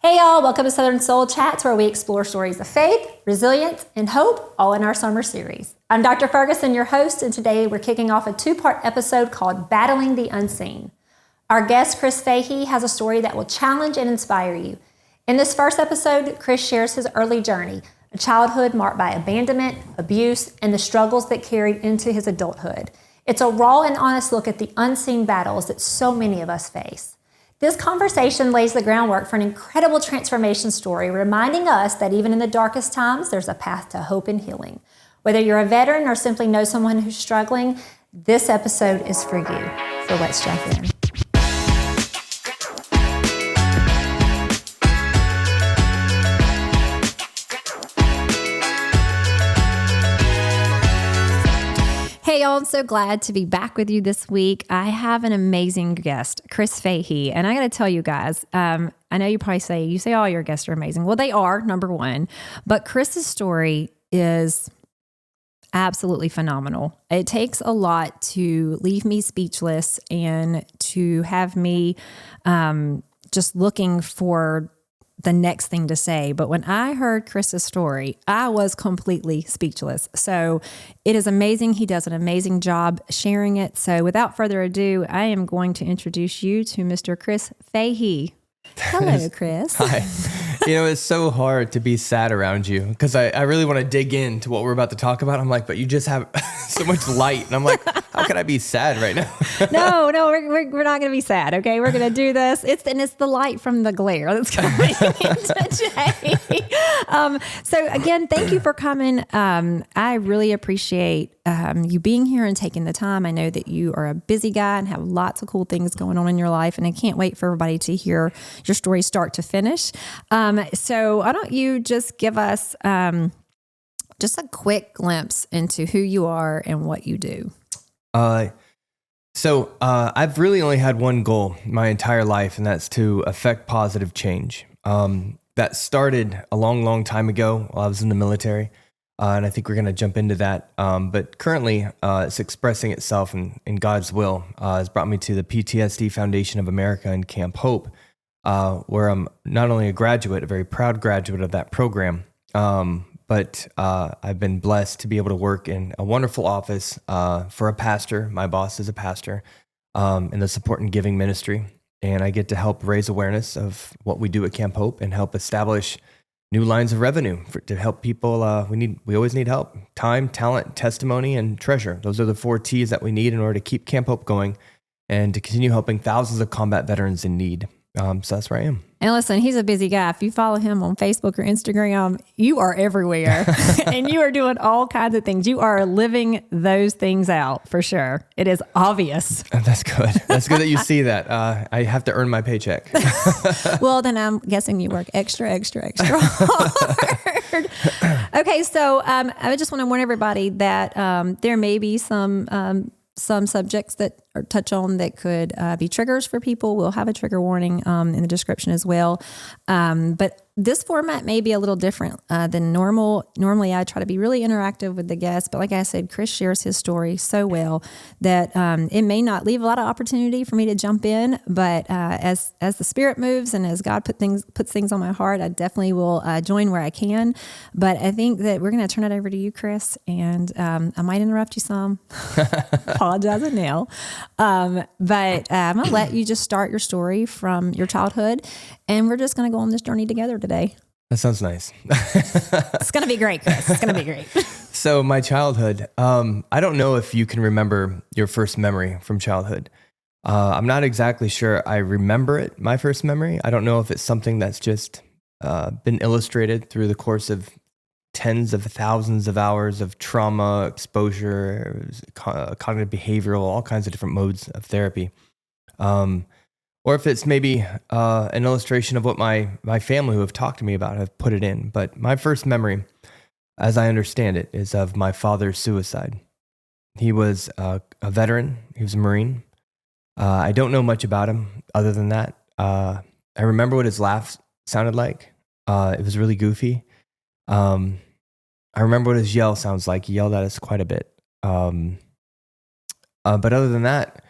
Hey y'all, welcome to Southern Soul Chats, where we explore stories of faith, resilience, and hope, all in our summer series. I'm Dr. Ferguson, your host, and today we're kicking off a two-part episode called Battling the Unseen. Our guest, Chris Fahey, has a story that will challenge and inspire you. In this first episode, Chris shares his early journey, a childhood marked by abandonment, abuse, and the struggles that carried into his adulthood. It's a raw and honest look at the unseen battles that so many of us face. This conversation lays the groundwork for an incredible transformation story, reminding us that even in the darkest times, there's a path to hope and healing. Whether you're a veteran or simply know someone who's struggling, this episode is for you. So let's jump in. Hey y'all, I'm so glad to be back with you this week. I have an amazing guest, Chris Fahey. And I got to tell you guys, I know you probably say all your guests are amazing. Well, they are, number one. But Chris's story is absolutely phenomenal. It takes a lot to leave me speechless and to have me just looking for the next thing to say. But when I heard Chris's story, I was completely speechless. So it is amazing. He does an amazing job sharing it. So without further ado, I am going to introduce you to Mr. Chris Fahey. Hello, Chris. Hi. It's so hard to be sad around you because I really want to dig into what we're about to talk about. I'm like, but you just have so much light. And I'm like, how can I be sad right now? No, we're not going to be sad. Okay. We're going to do this. It's the light from the glare that's coming today. So again, thank you for coming. I really appreciate you being here and taking the time. I know that you are a busy guy and have lots of cool things going on in your life, and I can't wait for everybody to hear your story start to finish. So why don't you just give us just a quick glimpse into who you are and what you do? So I've really only had one goal my entire life, and that's to affect positive change. That started a long time ago while I was in the military. And I think we're going to jump into that. But currently, it's expressing itself in God's will. It's brought me to the PTSD Foundation of America in Camp Hope, where I'm not only a graduate, a very proud graduate of that program, but I've been blessed to be able to work in a wonderful office for a pastor. My boss is a pastor in the support and giving ministry. And I get to help raise awareness of what we do at Camp Hope and help establish new lines of revenue to help people. We always need help: time, talent, testimony, and treasure. Those are the 4 T's that we need in order to keep Camp Hope going and to continue helping thousands of combat veterans in need. So that's where I am. And listen, he's a busy guy. If you follow him on Facebook or Instagram, you are everywhere and you are doing all kinds of things. You are living those things out for sure. It is obvious. That's good. That's good that you see that. I have to earn my paycheck. Well, then I'm guessing you work extra hard. Okay. So I just want to warn everybody that there may be some subjects that are touch on that could be triggers for people. We'll have a trigger warning in the description as well. But this format may be a little different than normal. Normally, I try to be really interactive with the guests, but like I said, Chris shares his story so well that it may not leave a lot of opportunity for me to jump in. But as the Spirit moves and as God puts things on my heart, I definitely will join where I can. But I think that we're going to turn it over to you, Chris, and I might interrupt you some. Apologizing now. But I'm going to let you just start your story from your childhood, and we're just going to go on this journey together today. That sounds nice. It's going to be great, Chris. It's going to be great. So my childhood, I don't know if you can remember your first memory from childhood. I'm not exactly sure I remember it, my first memory. I don't know if it's something that's just been illustrated through the course of tens of thousands of hours of trauma, exposure, cognitive behavioral, all kinds of different modes of therapy. Or if it's maybe an illustration of what my family who have talked to me about have put it in. But my first memory, as I understand it, is of my father's suicide. He was a veteran. He was a Marine. I don't know much about him other than that. I remember what his laugh sounded like. It was really goofy. I remember what his yell sounds like. He yelled at us quite a bit. But other than that,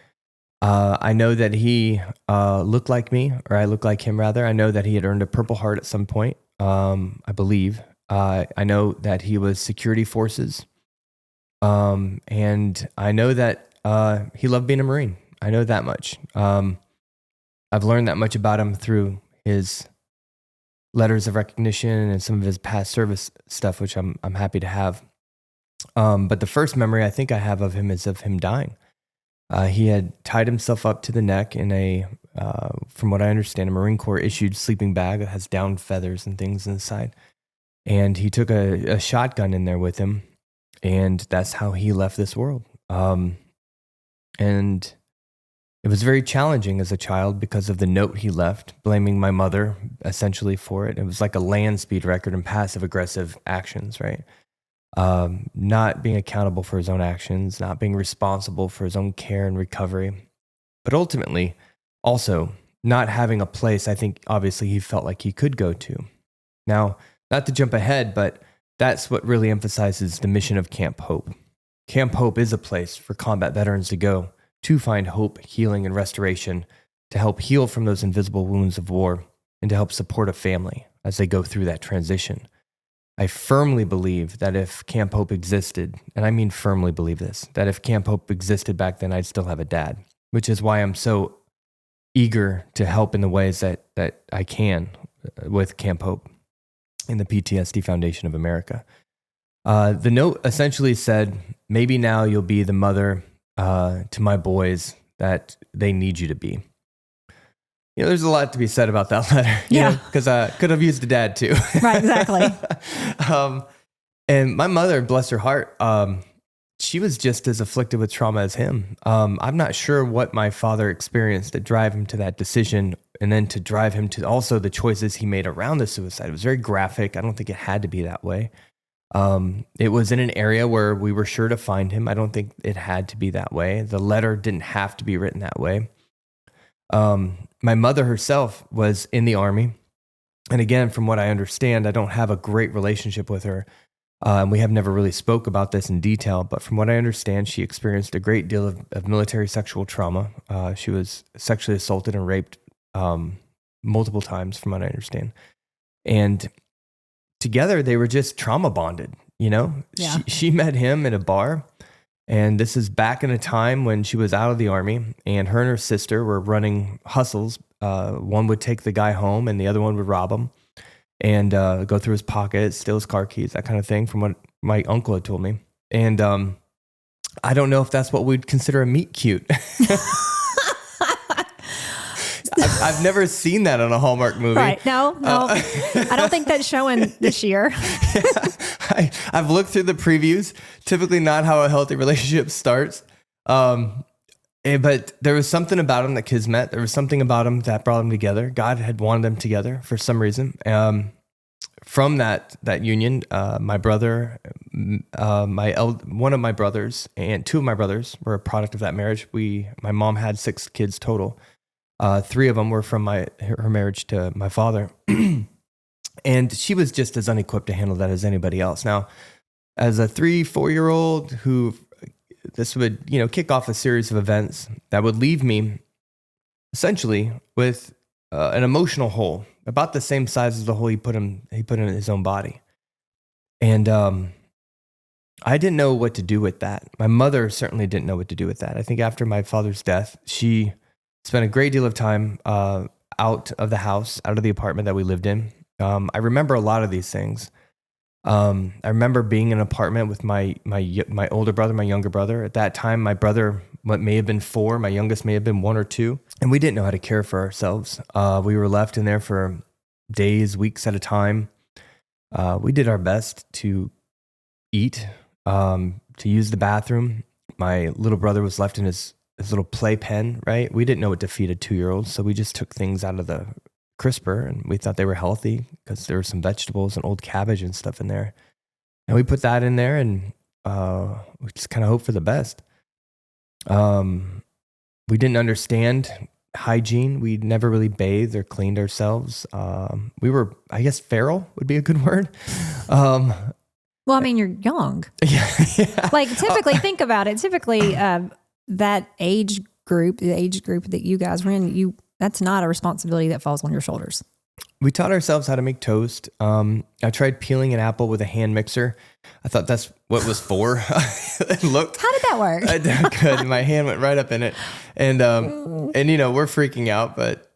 I know that he looked like me, or I looked like him rather. I know that he had earned a Purple Heart at some point, I believe. I know that he was security forces. And I know that he loved being a Marine. I know that much. I've learned that much about him through his letters of recognition and some of his past service stuff, which I'm happy to have. But the first memory I think I have of him is of him dying. He had tied himself up to the neck in a, from what I understand, a Marine Corps issued sleeping bag that has down feathers and things inside. And he took a shotgun in there with him, and that's how he left this world. And it was very challenging as a child because of the note he left, blaming my mother essentially for it. It was like a land speed record and passive aggressive actions, right? Not being accountable for his own actions, not being responsible for his own care and recovery, but ultimately also not having a place I think obviously he felt like he could go to. Now, not to jump ahead, but that's what really emphasizes the mission of Camp Hope. Camp Hope is a place for combat veterans to go to find hope, healing, and restoration, to help heal from those invisible wounds of war, and to help support a family as they go through that transition. I firmly believe that if Camp Hope existed, and I mean firmly believe this, that if Camp Hope existed back then, I'd still have a dad, which is why I'm so eager to help in the ways that I can with Camp Hope in the PTSD Foundation of America. The note essentially said, maybe now you'll be the mother to my boys that they need you to be. You know, there's a lot to be said about that letter, because I could have used a dad too. Right, exactly. And my mother, bless her heart, she was just as afflicted with trauma as him. I'm not sure what my father experienced to drive him to that decision, and then to drive him to also the choices he made around the suicide. It was very graphic. I don't think it had to be that way. It was in an area where we were sure to find him. I don't think it had to be that way. The letter didn't have to be written that way. My mother herself was in the Army. And again, from what I understand, I don't have a great relationship with her. We have never really spoke about this in detail, but from what I understand, she experienced a great deal of military sexual trauma. She was sexually assaulted and raped multiple times, from what I understand. And together, they were just trauma bonded, you know? Yeah. She met him at a bar, and this is back in a time when she was out of the Army, and her and her sister were running hustles. One would take the guy home, and the other one would rob him and go through his pockets, steal his car keys, that kind of thing, from what my uncle had told me. And I don't know if that's what we'd consider a meet cute. I've never seen that on a Hallmark movie. Right. No. I don't think that's showing this year. I've looked through the previews, typically not how a healthy relationship starts. But there was something about them that kids met. There was something about them that brought them together. God had wanted them together for some reason. From that union, my brother, one of my brothers and two of my brothers were a product of that marriage. My mom had 6 kids total. 3 of them were from her marriage to my father. And she was just as unequipped to handle that as anybody else. Now, as a 3-4-year-old who this would, kick off a series of events that would leave me essentially with an emotional hole about the same size as the hole he put in his own body. And I didn't know what to do with that. My mother certainly didn't know what to do with that. I think after my father's death, she spent a great deal of time out of the house, out of the apartment that we lived in. I remember a lot of these things. I remember being in an apartment with my older brother, my younger brother. At that time, my brother may have been 4, my youngest may have been 1 or 2, and we didn't know how to care for ourselves. We were left in there for days, weeks at a time. We did our best to eat, to use the bathroom. My little brother was left in his little playpen, right? We didn't know what to feed a 2-year-old, so we just took things out of the crisper, and we thought they were healthy because there were some vegetables and old cabbage and stuff in there. And we put that in there, and we just kind of hope for the best. We didn't understand hygiene. We never really bathed or cleaned ourselves. We were, I guess, feral would be a good word. Well, I mean, you're young. Yeah. Like typically, think about it. Typically, that age group, the age group that you guys were in, that's not a responsibility that falls on your shoulders. We taught ourselves how to make toast. I tried peeling an apple with a hand mixer. I thought that's what it was for. Look, How did that work? I did good. My hand went right up in it, and we're freaking out. But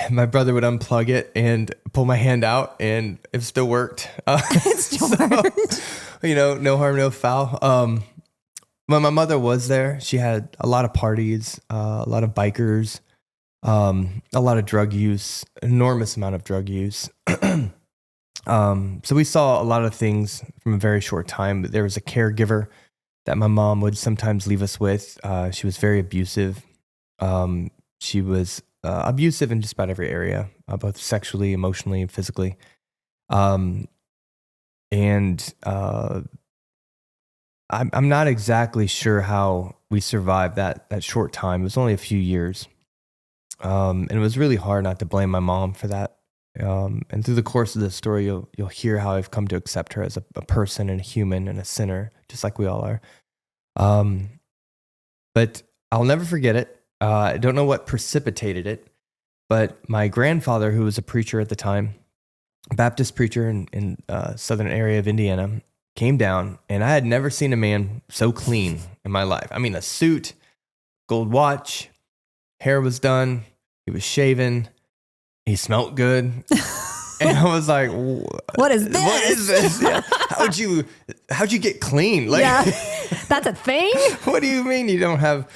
my brother would unplug it and pull my hand out, and it still worked. It still worked. No harm, no foul. When my mother was there, she had a lot of parties, a lot of bikers. A lot of drug use, enormous amount of drug use. So we saw a lot of things from a very short time. There was a caregiver that my mom would sometimes leave us with. She was very abusive. She was abusive in just about every area, both sexually, emotionally, and physically. I'm not exactly sure how we survived that short time. It was only a few years. And it was really hard not to blame my mom for that. And through the course of this story, you'll hear how I've come to accept her as a person and a human and a sinner, just like we all are. But I'll never forget it. I don't know what precipitated it, but my grandfather, who was a preacher at the time, a Baptist preacher in southern area of Indiana, came down, and I had never seen a man so clean in my life. I mean, a suit, gold watch, hair was done. He was shaven. He smelled good. And I was like, what is this? What is this? Yeah. How'd you get clean? Like, yeah, that's a thing? What do you mean you don't have?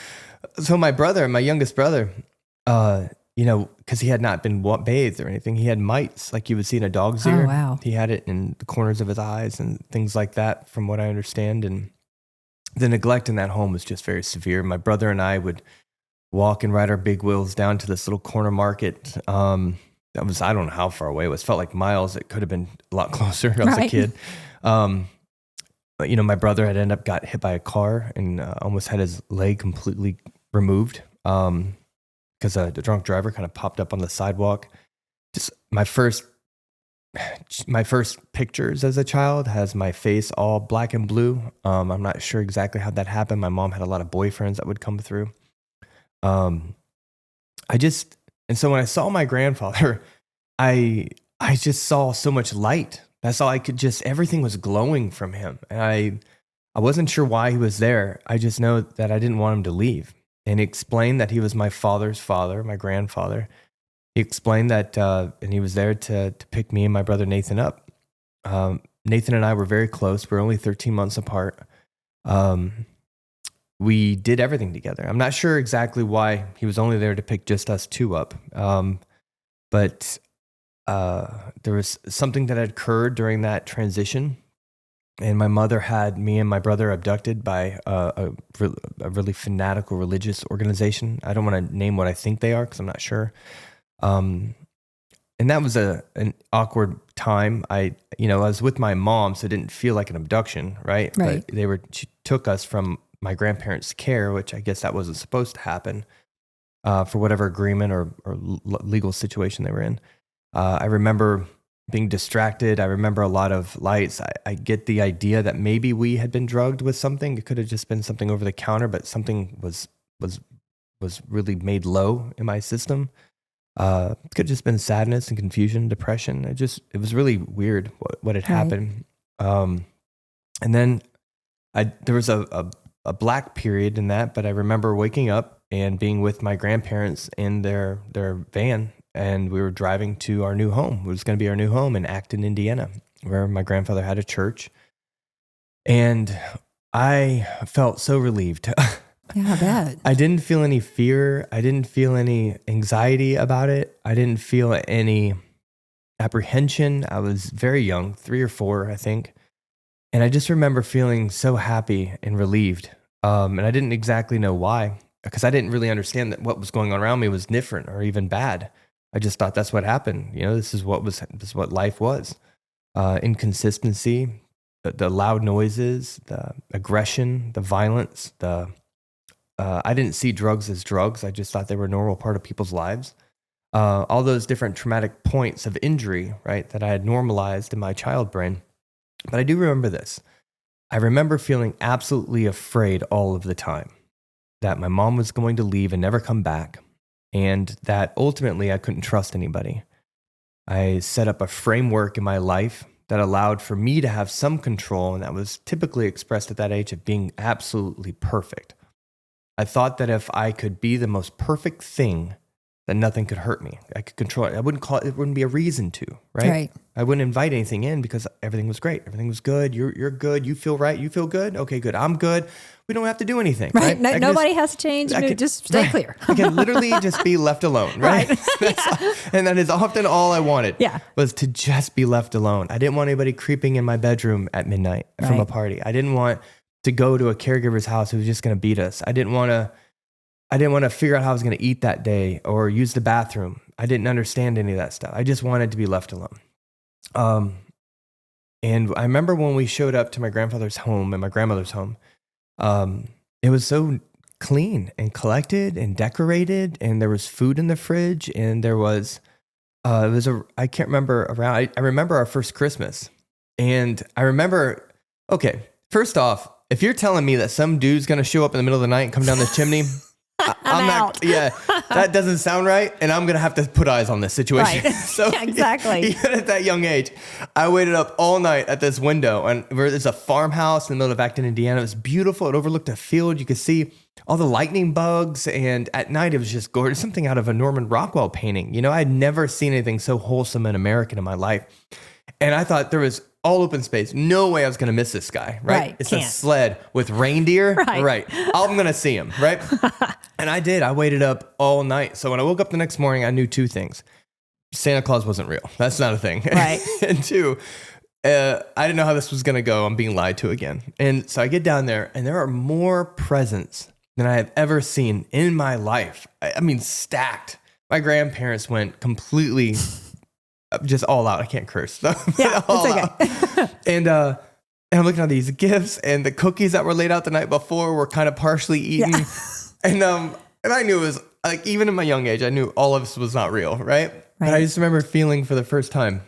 So my youngest brother, because he had not been bathed or anything, he had mites like you would see in a dog's ear. Oh, wow. He had it in the corners of his eyes and things like that, from what I understand. And the neglect in that home was just very severe. My brother and I would walk and ride our big wheels down to this little corner market. That was, I don't know how far away it was. Felt like miles. It could have been a lot closer. I was a kid. But my brother had got hit by a car and almost had his leg completely removed because the drunk driver kind of popped up on the sidewalk. Just my first pictures as a child has my face all black and blue. I'm not sure exactly how that happened. My mom had a lot of boyfriends that would come through. And so when I saw my grandfather, I just saw so much light. That's all I could everything was glowing from him. And I wasn't sure why he was there. I just know that I didn't want him to leave. And he explained that he was my father's father, my grandfather. He explained that, and he was there to pick me and my brother Nathan up. Nathan and I were very close. We're only 13 months apart. We did everything together. I'm not sure exactly why he was only there to pick just us two up. But there was something that had occurred during that transition. And my mother had me and my brother abducted by a really fanatical religious organization. I don't want to name what I think they are because I'm not sure. And that was an awkward time. I was with my mom, so it didn't feel like an abduction, right? Right. But she took us from my grandparents' care, which I guess that wasn't supposed to happen for whatever agreement or legal situation they were in. I remember being distracted. I remember a lot of lights. I get the idea that maybe we had been drugged with something. It could have just been something over the counter, but something was really made low in my system. It could have just been sadness and confusion, depression. It was really weird what had happened. And then there was a black period in that, but I remember waking up and being with my grandparents in their van, and we were driving to our new home. It was going to be our new home in Acton, Indiana, where my grandfather had a church. And I felt so relieved. Yeah, I bet. I didn't feel any fear. I didn't feel any anxiety about it. I didn't feel any apprehension. I was very young, 3 or 4, I think. And I just remember feeling so happy and relieved. And I didn't exactly know why, because I didn't really understand that what was going on around me was different or even bad. I just thought that's what happened. This is what life was. Inconsistency, the loud noises, the aggression, the violence, I didn't see drugs as drugs. I just thought they were a normal part of people's lives. All those different traumatic points of injury, right, that I had normalized in my child brain. But I do remember this. I remember feeling absolutely afraid all of the time. that my mom was going to leave and never come back, and that ultimately I couldn't trust anybody. I set up a framework in my life that allowed for me to have some control, and that was typically expressed at that age of being absolutely perfect. I thought that if I could be the most perfect thing, that nothing could hurt me. I could control it. It wouldn't be a reason to, right? I wouldn't invite anything in because everything was great. Everything was good. You're good. You feel right. You feel good. Okay, good. I'm good. We don't have to do anything. Right. No, nobody has to change. Just stay clear. I can literally just be left alone. Right. And that is often all I wanted. Was to just be left alone. I didn't want anybody creeping in my bedroom at midnight from a party. I didn't want to go to a caregiver's house who was just going to beat us. I didn't want to figure out how I was going to eat that day or use the bathroom. I didn't understand any of that stuff. I just wanted to be left alone. And I remember when we showed up to my grandfather's home and my grandmother's home, it was so clean and collected and decorated, and there was food in the fridge, and there was, I can't remember around, I remember our first Christmas, and I remember, okay, first off, if you're telling me that some dude's going to show up in the middle of the night and come down this chimney, I'm out. That doesn't sound right, and I'm going to have to put eyes on this situation. Right. So exactly. Even at that young age, I waited up all night at this window, and there's a farmhouse in the middle of Acton, Indiana. It was beautiful. It overlooked a field. You could see all the lightning bugs, and at night it was just gorgeous. Something out of a Norman Rockwell painting. You know, I'd never seen anything so wholesome and American in my life, and I thought there was all open space. No way I was going to miss this guy, right? It's a sled with reindeer. Right. I'm going to see him, right? And I did. I waited up all night. So when I woke up the next morning, I knew two things. Santa Claus wasn't real. That's not a thing. Right. And two, I didn't know how this was going to go. I'm being lied to again. And so I get down there, and there are more presents than I have ever seen in my life. I mean, stacked. My grandparents went completely just all out. I can't curse. So yeah, it's okay. And I'm looking at these gifts, and the cookies that were laid out the night before were kind of partially eaten. Yeah. And I knew it was like, even in my young age, I knew all of this was not real, right? But I just remember feeling for the first time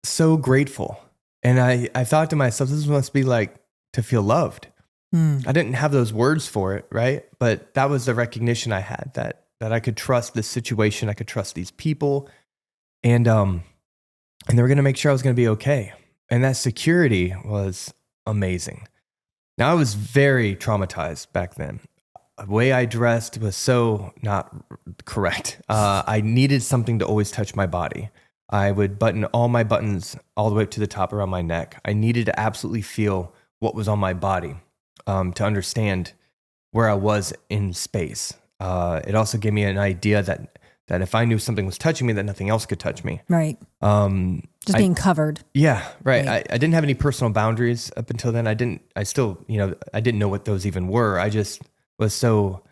so grateful. And I thought to myself, this must be like to feel loved. I didn't have those words for it, right? But that was the recognition I had that I could trust this situation. I could trust these people. And they were going to make sure I was going to be okay. And that security was amazing. Now, I was very traumatized back then. The way I dressed was so not correct. I needed something to always touch my body. I would button all my buttons all the way up to the top around my neck. I needed to absolutely feel what was on my body to understand where I was in space. It also gave me an idea that if I knew something was touching me, that nothing else could touch me. Right. Just being covered. Yeah, right. I didn't have any personal boundaries up until then. I didn't know what those even were. I just was so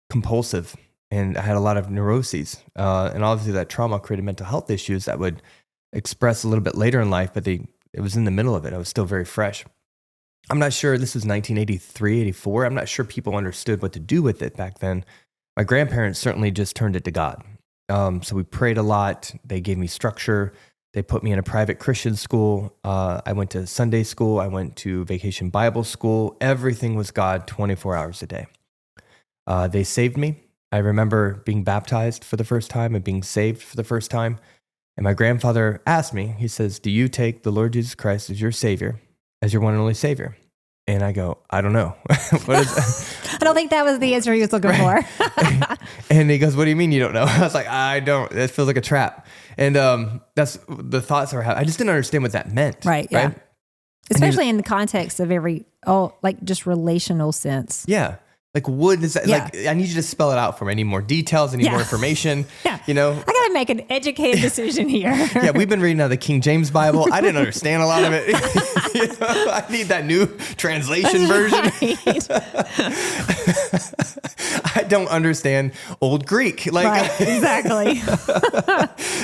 compulsive, and I had a lot of neuroses. And obviously that trauma created mental health issues that would express a little bit later in life, but it was in the middle of it. I was still very fresh. I'm not sure, this was 1983, 84. I'm not sure people understood what to do with it back then. My grandparents certainly just turned it to God. So we prayed a lot. They gave me structure. They put me in a private Christian school. I went to Sunday school. I went to vacation Bible school. Everything was God 24 hours a day. They saved me. I remember being baptized for the first time and being saved for the first time. And my grandfather asked me, he says, "Do you take the Lord Jesus Christ as your Savior, as your one and only Savior?" And I go, "I don't know." What is that? I don't think that was the answer he was looking for. And he goes, "What do you mean you don't know?" I was like, "I don't. It feels like a trap." And that's the thoughts I had. I just didn't understand what that meant. Right. Yeah. Especially in the context of just relational sense. Yeah. Like, what is that? Yeah. Like, I need you to spell it out for me. I need more details. I need more information. Yeah. You know, I got to make an educated decision here. Yeah. We've been reading out the King James Bible. I didn't understand a lot of it. You know, I need that new translation version. Right. I don't understand Old Greek. Right, exactly.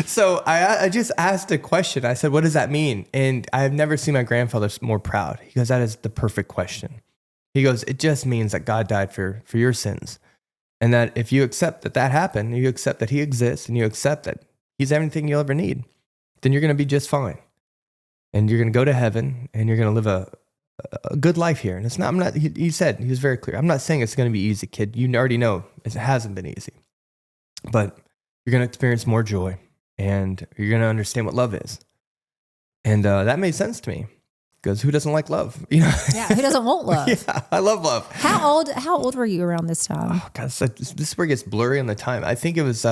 So I just asked a question. I said, "What does that mean?" And I've never seen my grandfather more proud. He goes, "That is the perfect question." He goes, "It just means that God died for your sins. And that if you accept that happened, you accept that he exists, and you accept that he's everything you'll ever need, then you're going to be just fine. And you're going to go to heaven, and you're going to live a good life here. And it's not, I'm not, he said, he was very clear. I'm not saying it's going to be easy, kid. You already know it hasn't been easy, but you're going to experience more joy and you're going to understand what love is. And that made sense to me because who doesn't like love? You know? Yeah. Who doesn't want love? Yeah, I love love. How old were you around this time? Oh, God, this is where it gets blurry on the time. I think it was...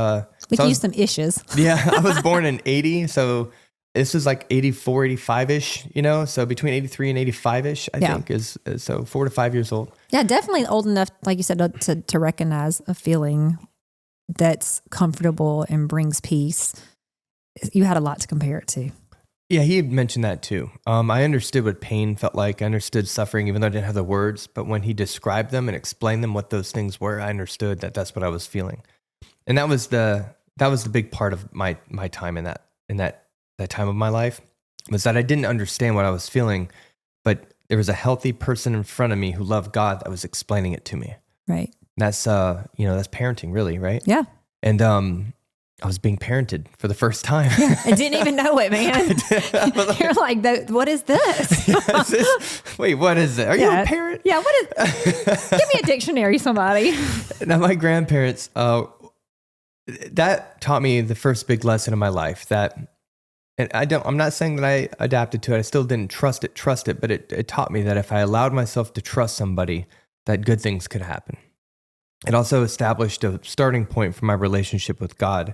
we can use some issues. Yeah, I was born in 80, so this is like 84, 85-ish, you know? So between 83 and 85-ish, I think, is so 4 to 5 years old. Yeah, definitely old enough, like you said, to recognize a feeling that's comfortable and brings peace. You had a lot to compare it to. Yeah, he had mentioned that too. I understood what pain felt like. I understood suffering, even though I didn't have the words. But when he described them and explained them, what those things were, I understood that that's what I was feeling. And that was the big part of my time in that time of my life, was that I didn't understand what I was feeling, but there was a healthy person in front of me who loved God that was explaining it to me. Right. That's that's parenting, really, right? Yeah. And I was being parented for the first time. Yeah, I didn't even know it, man. You're like, what is this? Wait, what is it? Are you a parent? Yeah, what is? Give me a dictionary, somebody. Now, my grandparents, that taught me the first big lesson in my life. And I'm not saying that I adapted to it. I still didn't trust it, but it taught me that if I allowed myself to trust somebody, that good things could happen. It also established a starting point for my relationship with God,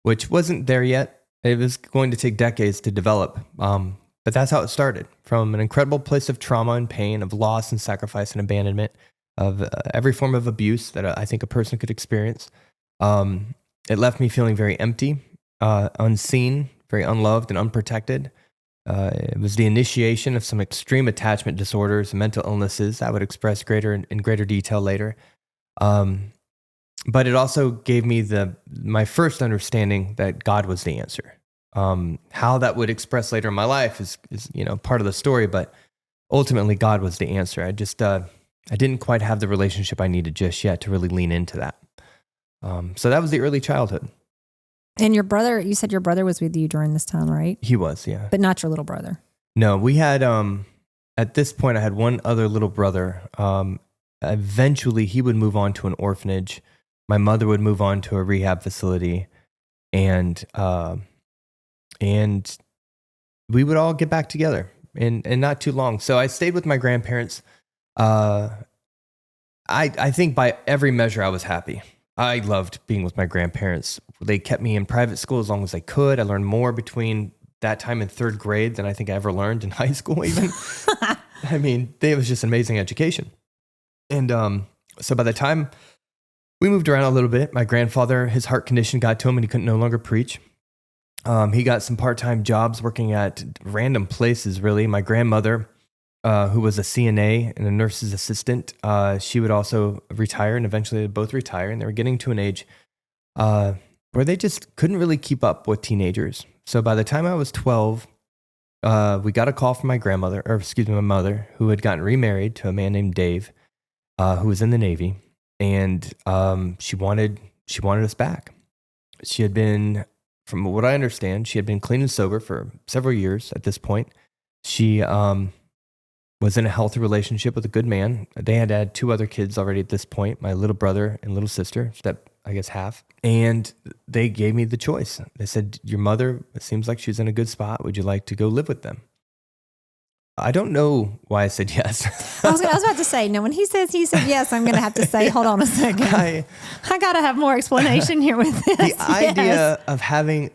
which wasn't there yet. It was going to take decades to develop. But that's how it started, from an incredible place of trauma and pain, of loss and sacrifice and abandonment, of every form of abuse that I think a person could experience. It left me feeling very empty, unseen, very unloved and unprotected. It was the initiation of some extreme attachment disorders and mental illnesses I would express in greater detail later. But it also gave me my first understanding that God was the answer. How that would express later in my life is part of the story, but ultimately God was the answer. I didn't quite have the relationship I needed just yet to really lean into that. So that was the early childhood. And your brother, you said your brother was with you during this time, right? He was, yeah. But not your little brother. No, we had, at this point, I had one other little brother. Eventually, he would move on to an orphanage. My mother would move on to a rehab facility, and we would all get back together in not too long. So I stayed with my grandparents. I think by every measure, I was happy. I loved being with my grandparents. They kept me in private school as long as I could. I learned more between that time in third grade than I think I ever learned in high school even. I mean, it was just an amazing education. And so by the time we moved around a little bit, my grandfather, his heart condition got to him and he couldn't no longer preach. He got some part-time jobs working at random places, really. My grandmother, who was a CNA and a nurse's assistant, she would also retire, and eventually they both retire, and they were getting to an age where they just couldn't really keep up with teenagers. So by the time I was 12, we got a call from my mother, who had gotten remarried to a man named Dave, who was in the Navy, and she wanted us back. She had been, from what I understand, she had been clean and sober for several years at this point. She was in a healthy relationship with a good man. They had had 2 other kids already at this point, my little brother and little sister, half. And they gave me the choice. They said, your mother, it seems like she's in a good spot. Would you like to go live with them? I don't know why I said yes. I was about to say, no, when he said yes, I'm going to have to say, hold on a second. I got to have more explanation here with this. The idea of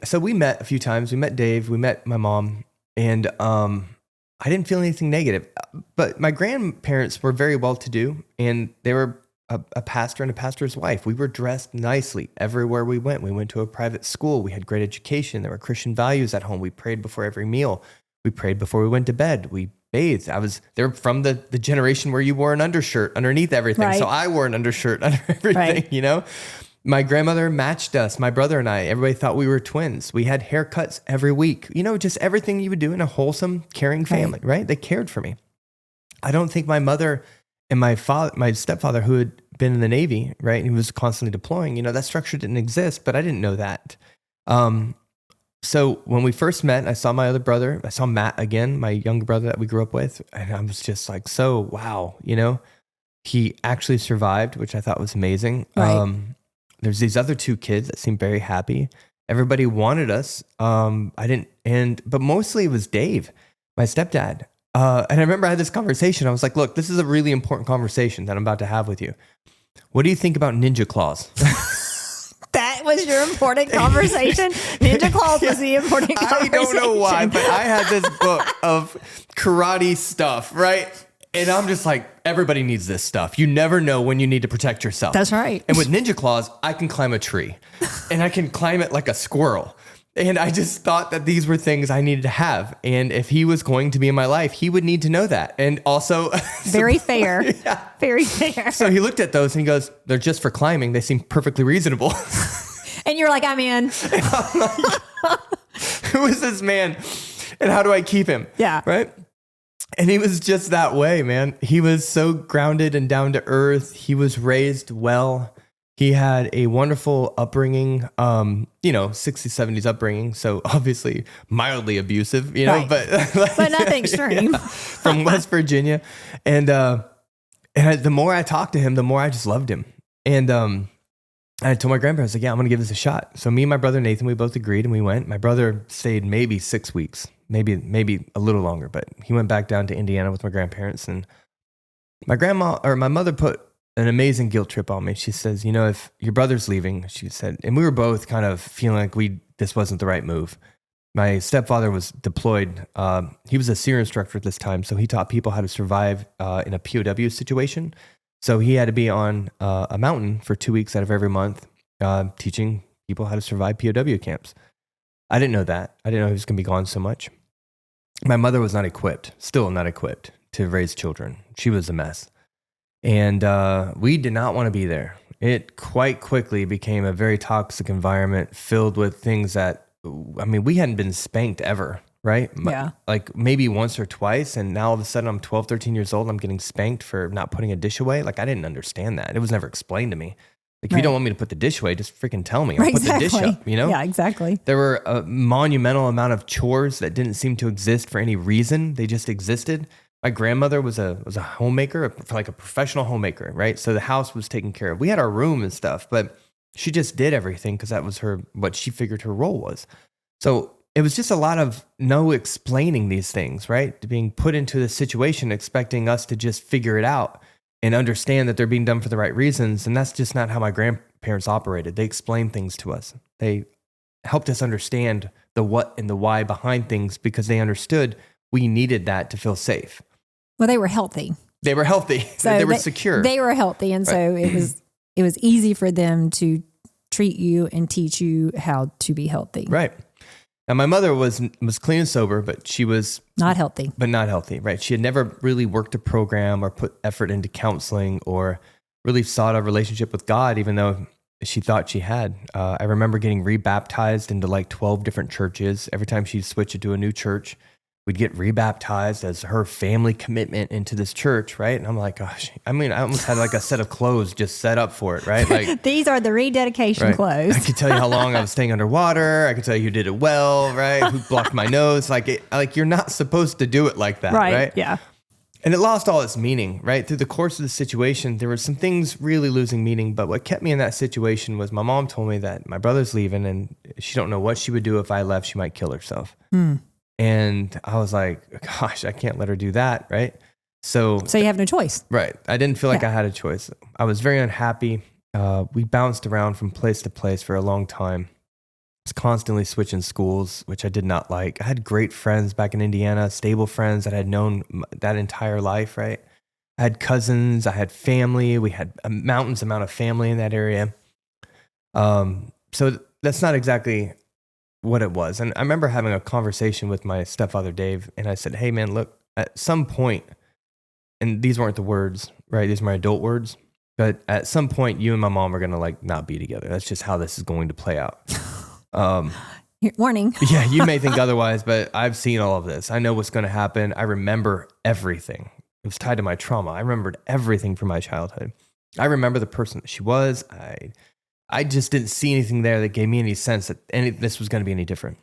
so we met a few times. We met Dave, we met my mom, and I didn't feel anything negative. But my grandparents were very well-to-do, and they were a pastor and a pastor's wife. We were dressed nicely everywhere we went. We went to a private school. We had great education. There were Christian values at home. We prayed before every meal. We prayed before we went to bed. We bathed. They're from the generation where you wore an undershirt underneath everything. Right. So I wore an undershirt under everything, right. My grandmother matched us, my brother and I. Everybody thought we were twins. We had haircuts every week. Just everything you would do in a wholesome, caring family, right? They cared for me. I don't think my mother and my stepfather, who had been in the Navy, right, and he was constantly deploying, that structure didn't exist, but I didn't know that. So when we first met, I saw my other brother. I saw Matt again, my younger brother that we grew up with. And I was just like, so wow, he actually survived, which I thought was amazing. Right. There's these other two kids that seemed very happy. Everybody wanted us. But mostly it was Dave, my stepdad. And I remember I had this conversation. I was like, look, this is a really important conversation that I'm about to have with you. What do you think about ninja claws? That was your important conversation. Ninja claws was the important conversation. I don't know why, but I had this book of karate stuff, right? And I'm just like, everybody needs this stuff. You never know when you need to protect yourself. That's right. And with ninja claws, I can climb a tree and I can climb it like a squirrel. And I just thought that these were things I needed to have. And if he was going to be in my life, he would need to know that. And also... Very fair. Yeah. Very fair. So he looked at those and he goes, they're just for climbing. They seem perfectly reasonable. And you're like, I'm in. I'm like, who is this man? And how do I keep him? Yeah. Right? And he was just that way, man. He was so grounded and down to earth. He was raised well. He had a wonderful upbringing, 60s, 70s upbringing. So obviously mildly abusive, right. but nothing extreme. From West Virginia. And the more I talked to him, the more I just loved him. And I told my grandparents, like, yeah, I'm going to give this a shot. So me and my brother Nathan, we both agreed and we went. My brother stayed maybe 6 weeks, maybe a little longer, but he went back down to Indiana with my grandparents. And my mother put an amazing guilt trip on me. She says, if your brother's leaving, she said, and we were both kind of feeling like this wasn't the right move. My stepfather was deployed. He was a SEER instructor at this time. So he taught people how to survive in a POW situation. So he had to be on a mountain for 2 weeks out of every month, teaching people how to survive POW camps. I didn't know that. I didn't know he was going to be gone so much. My mother was still not equipped to raise children. She was a mess. And we did not want to be there. It quite quickly became a very toxic environment filled with things that, we hadn't been spanked ever, right? Yeah. Like maybe once or twice. And now all of a sudden I'm 12, 13 years old. I'm getting spanked for not putting a dish away. Like I didn't understand that. It was never explained to me. Like, if you don't want me to put the dish away, just freaking tell me. I'll put the dish up, Yeah, exactly. There were a monumental amount of chores that didn't seem to exist for any reason. They just existed. My grandmother was a homemaker, like a professional homemaker, right? So the house was taken care of. We had our room and stuff, but she just did everything because that was what she figured her role was. So it was just a lot of no explaining these things, right? Being put into this situation, expecting us to just figure it out and understand that they're being done for the right reasons. And that's just not how my grandparents operated. They explained things to us. They helped us understand the what and the why behind things because they understood we needed that to feel safe. Well, they were healthy. They were healthy. So they were secure. They were healthy. And so it was easy for them to treat you and teach you how to be healthy. Right. Now, my mother was clean and sober, but she was... Not healthy. But not healthy, right? She had never really worked a program or put effort into counseling or really sought a relationship with God, even though she thought she had. I remember getting rebaptized into like 12 different churches. Every time she'd switch it to a new church, we'd get rebaptized as her family commitment into this church, right? And I'm like, gosh, I almost had like a set of clothes just set up for it, right? Like these are the rededication clothes. I could tell you how long I was staying underwater. I could tell you who did it well, right? Who blocked my nose. Like you're not supposed to do it like that, right? Yeah. And it lost all its meaning, right? Through the course of the situation, there were some things really losing meaning. But what kept me in that situation was my mom told me that my brother's leaving and she don't know what she would do if I left. She might kill herself. And I was like, gosh, I can't let her do that, right? So you have no choice. Right. I didn't feel like I had a choice. I was very unhappy. We bounced around from place to place for a long time. I was constantly switching schools, which I did not like. I had great friends back in Indiana, stable friends that I had known that entire life, right? I had cousins, I had family. We had a mountainous amount of family in that area. So that's not exactly what it was. And I remember having a conversation with my stepfather, Dave, and I said, hey man, look, at some point, and these weren't the words, right? These are my adult words, but at some point you and my mom are going to like not be together. That's just how this is going to play out. Warning. Yeah, you may think otherwise, but I've seen all of this. I know what's going to happen. I remember everything. It was tied to my trauma. I remembered everything from my childhood. I remember the person that she was. I just didn't see anything there that gave me any sense that this was going to be any different.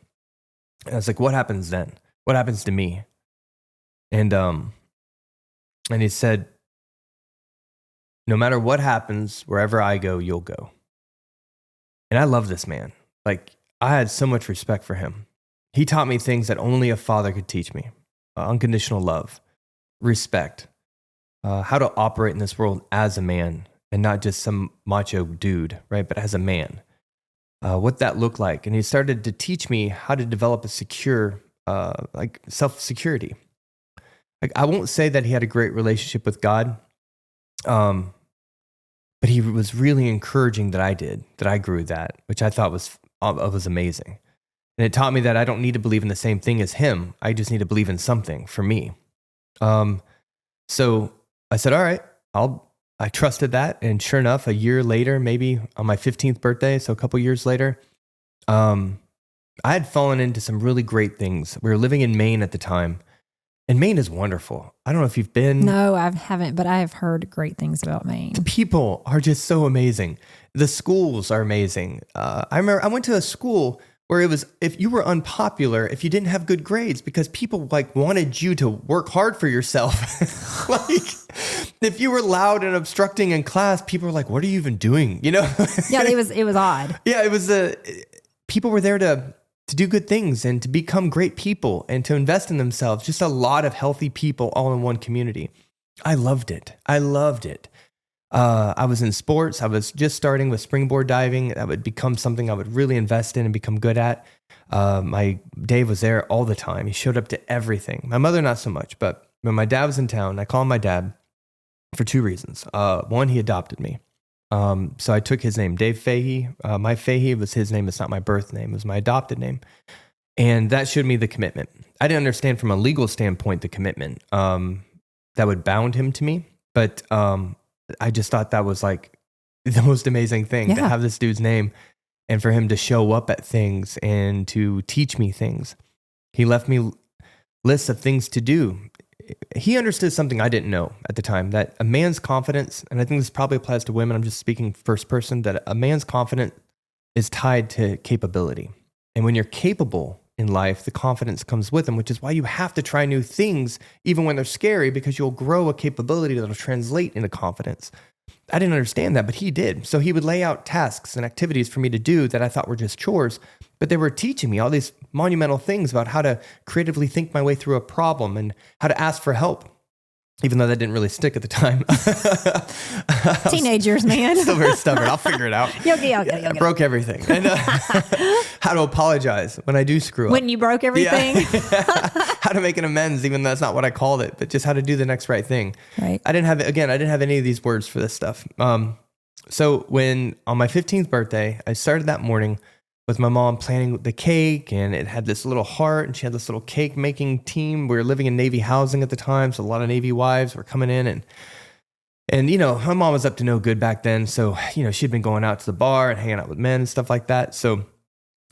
And I was like, what happens then? What happens to me? And he said, no matter what happens, wherever I go, you'll go. And I love this man. Like, I had so much respect for him. He taught me things that only a father could teach me. Unconditional love, respect, how to operate in this world as a man and not just some macho dude, right? But as a man, what that looked like. And he started to teach me how to develop a secure, like self-security. Like, I won't say that he had a great relationship with God, but he was really encouraging that I grew that, which I thought was amazing. And it taught me that I don't need to believe in the same thing as him. I just need to believe in something for me. So I said, all right, I trusted that. And sure enough, a year later, maybe on my 15th birthday, so a couple years later, I had fallen into some really great things. We were living in Maine at the time. And Maine is wonderful. I don't know if you've been. No, I haven't, but I have heard great things about Maine. The people are just so amazing. The schools are amazing. I remember I went to a school where it was, if you were unpopular, if you didn't have good grades, because people like wanted you to work hard for yourself. Like, if you were loud and obstructing in class, people were like, what are you even doing? You know? Yeah, it was odd. Yeah, it was people were there to do good things and to become great people and to invest in themselves. Just a lot of healthy people all in one community. I loved it. I was in sports. I was just starting with springboard diving. That would become something I would really invest in and become good at. My Dave was there all the time. He showed up to everything. My mother, not so much, but when my dad was in town, I called my dad for two reasons. One, he adopted me. So I took his name, Dave Fahey. My Fahey was his name. It's not my birth name. It was my adopted name. And that showed me the commitment. I didn't understand from a legal standpoint the commitment that would bound him to me. But I just thought that was like the most amazing thing to have this dude's name and for him to show up at things and to teach me things. He left me lists of things to do. He understood something I didn't know at the time, that a man's confidence, and I think this probably applies to women, I'm just speaking first person, that a man's confidence is tied to capability. And when you're capable in life, the confidence comes with them, which is why you have to try new things, even when they're scary, because you'll grow a capability that'll translate into confidence. I didn't understand that, but he did. So he would lay out tasks and activities for me to do that I thought were just chores, but they were teaching me all these monumental things about how to creatively think my way through a problem and how to ask for help, even though that didn't really stick at the time. Teenagers, man. Still very stubborn. I'll figure it out. I broke everything. And how to apologize when I do screw up. When you broke everything? Yeah. How to make an amends, even though that's not what I called it, but just how to do the next right thing. Right. I didn't have any of these words for this stuff. So when on my 15th birthday, I started that morning with my mom planning the cake, and it had this little heart, and she had this little cake making team. We were living in Navy housing at the time, so a lot of Navy wives were coming in, and you know, my mom was up to no good back then. So, you know, she'd been going out to the bar and hanging out with men and stuff like that. So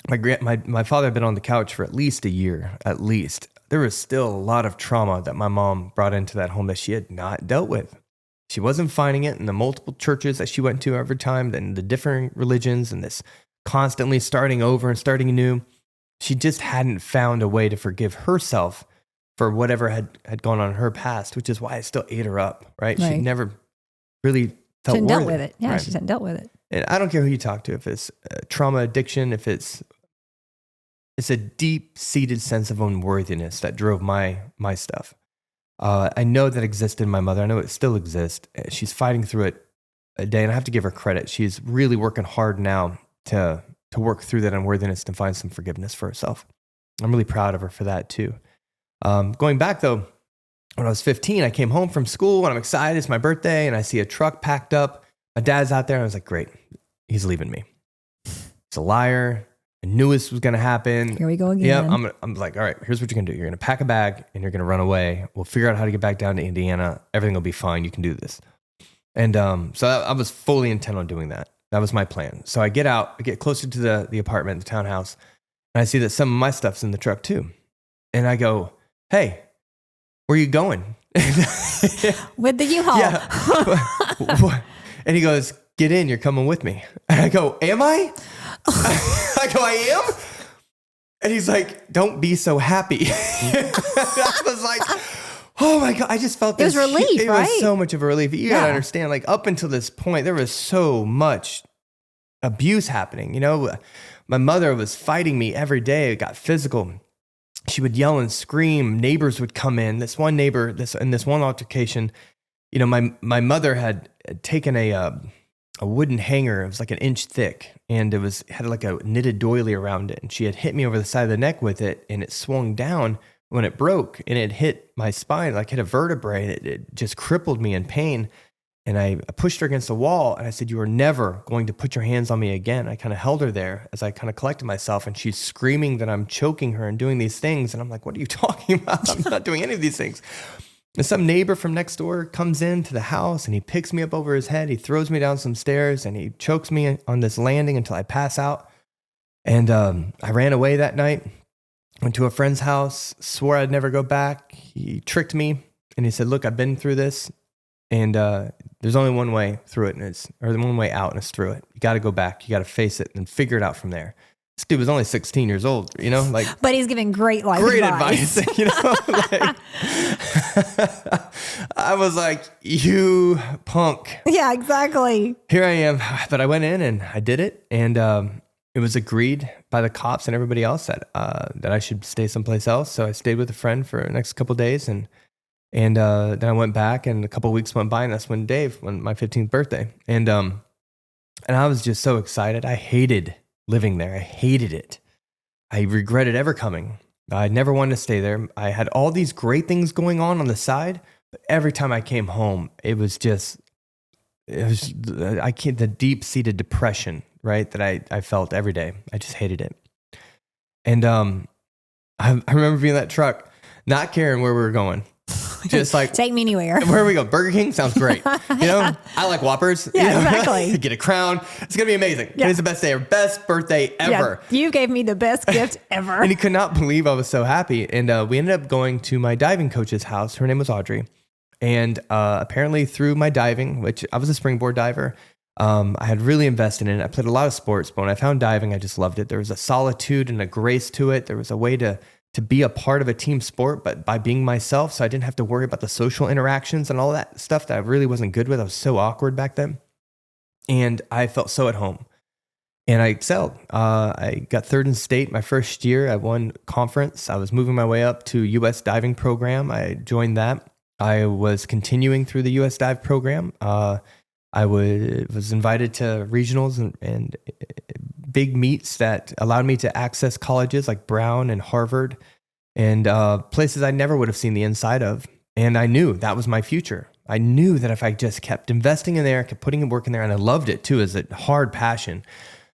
my father had been on the couch for at least a year, at least. There was still a lot of trauma that my mom brought into that home that she had not dealt with. She wasn't finding it in the multiple churches that she went to every time, and the different religions, and this constantly starting over and starting anew. She just hadn't found a way to forgive herself for whatever had gone on in her past, which is why it still ate her up, right? She never really felt worthy. Dealt with it. Yeah, right? she hadn't dealt with it. And I don't care who you talk to, if it's trauma addiction, if it's a deep-seated sense of unworthiness that drove my stuff. I know that existed in my mother. I know it still exists. She's fighting through it a day, and I have to give her credit. She's really working hard now to work through that unworthiness and find some forgiveness for herself. I'm really proud of her for that too. Going back though, when I was 15, I came home from school and I'm excited. It's my birthday and I see a truck packed up. My dad's out there and I was like, great, he's leaving me. He's a liar. I knew this was going to happen. Here we go again. Yeah, I'm like, all right, here's what you're going to do. You're going to pack a bag and you're going to run away. We'll figure out how to get back down to Indiana. Everything will be fine. You can do this. And so I was fully intent on doing that. That was my plan. So I get out, I get closer to the apartment, the townhouse, and I see that some of my stuff's in the truck too. And I go, hey, where are you going? With the U-Haul. Yeah. And he goes, get in, you're coming with me. And I go, am I? I go, I am? And he's like, don't be so happy. I was like, oh my God. I just felt this. It was relief, It right? was so much of a relief. You got to understand, like up until this point, there was so much abuse happening. You know, my mother was fighting me every day. It got physical. She would yell and scream. Neighbors would come in. This one neighbor, in this one altercation, you know, my mother had taken a wooden hanger. It was like an inch thick, and had like a knitted doily around it. And she had hit me over the side of the neck with it, and it swung down when it broke, and it hit my spine, like hit a vertebrae. It just crippled me in pain. And I pushed her against the wall, and I said, "You are never going to put your hands on me again." I kind of held her there as I kind of collected myself, and she's screaming that I'm choking her and doing these things. And I'm like, "What are you talking about? I'm not doing any of these things." And some neighbor from next door comes into the house, and he picks me up over his head. He throws me down some stairs, and he chokes me on this landing until I pass out. And I ran away that night, went to a friend's house, swore I'd never go back. He tricked me, and he said, "Look, I've been through this. And there's only one way through it, or one way out, and it's through it. You got to go back. You got to face it and figure it out from there." This dude was only 16 years old, you know, like. But he's giving great life advice, you know. Like, I was like, "You punk." Yeah, exactly. Here I am, but I went in and I did it, and it was agreed by the cops and everybody else that I should stay someplace else. So I stayed with a friend for the next couple of days, and then I went back, and a couple of weeks went by, and that's when my 15th birthday. And I was just so excited. I hated living there. I hated it. I regretted ever coming. I never wanted to stay there. I had all these great things going on the side, but every time I came home, the deep-seated depression, right, that I felt every day. I just hated it. And I remember being in that truck, not caring where we were going. Just like, take me anywhere. Where we go? Burger King sounds great. You know, I like Whoppers. Yeah, you know? exactly. Get a crown. It's going to be amazing. Yeah. It's the best day, best birthday ever. Yeah, you gave me the best gift ever. And he could not believe I was so happy. And we ended up going to my diving coach's house. Her name was Audrey. And apparently through my diving, which I was a springboard diver, I had really invested in it. I played a lot of sports, but when I found diving, I just loved it. There was a solitude and a grace to it. There was a way to be a part of a team sport, but by being myself. So I didn't have to worry about the social interactions and all that stuff that I really wasn't good with. I was so awkward back then. And I felt so at home. And I excelled. I got third in state my first year. I won conference. I was moving my way up to U.S. diving program. I joined that. I was continuing through the U.S. dive program. I was invited to regionals and big meets that allowed me to access colleges like Brown and Harvard and places I never would have seen the inside of. And I knew that was my future. I knew that if I just kept investing in there, kept putting in work in there, and I loved it too as a hard passion,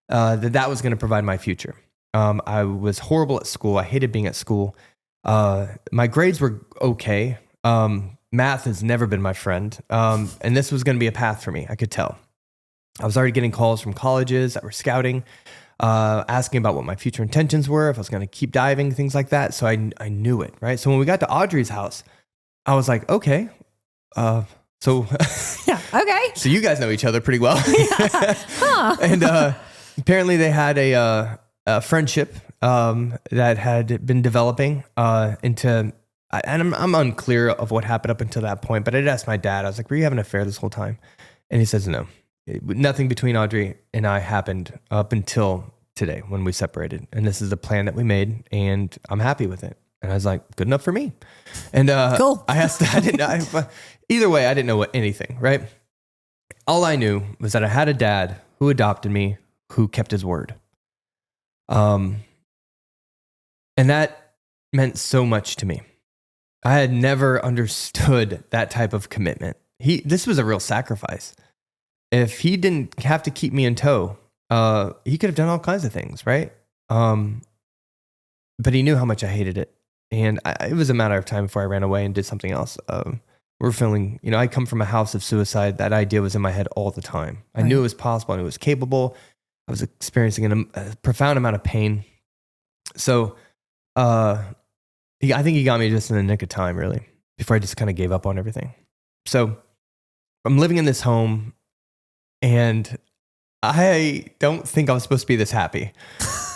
that was going to provide my future. I was horrible at school. I hated being at school. My grades were okay. Math has never been my friend. And this was going to be a path for me. I could tell. I was already getting calls from colleges that were scouting, asking about what my future intentions were, if I was going to keep diving, things like that. So I knew it, right? So when we got to Audrey's house, I was like, okay. Yeah, okay. So you guys know each other pretty well. Yeah. Huh. And apparently they had a friendship that had been developing into... And I'm unclear of what happened up until that point, but I did ask my dad. I was like, "Were you having an affair this whole time?" And he says, "No, nothing between Audrey and I happened up until today when we separated. And this is the plan that we made, and I'm happy with it." And I was like, "Good enough for me." And cool. Either way, I didn't know anything, right? All I knew was that I had a dad who adopted me, who kept his word. And that meant so much to me. I had never understood that type of commitment. This was a real sacrifice. If he didn't have to keep me in tow, he could have done all kinds of things, right? But he knew how much I hated it. And it was a matter of time before I ran away and did something else. We're feeling, I come from a house of suicide. That idea was in my head all the time. I knew it was possible. I knew it was capable. I was experiencing a profound amount of pain. So, I think he got me just in the nick of time, really, before I just kind of gave up on everything. So I'm living in this home, and I don't think I was supposed to be this happy,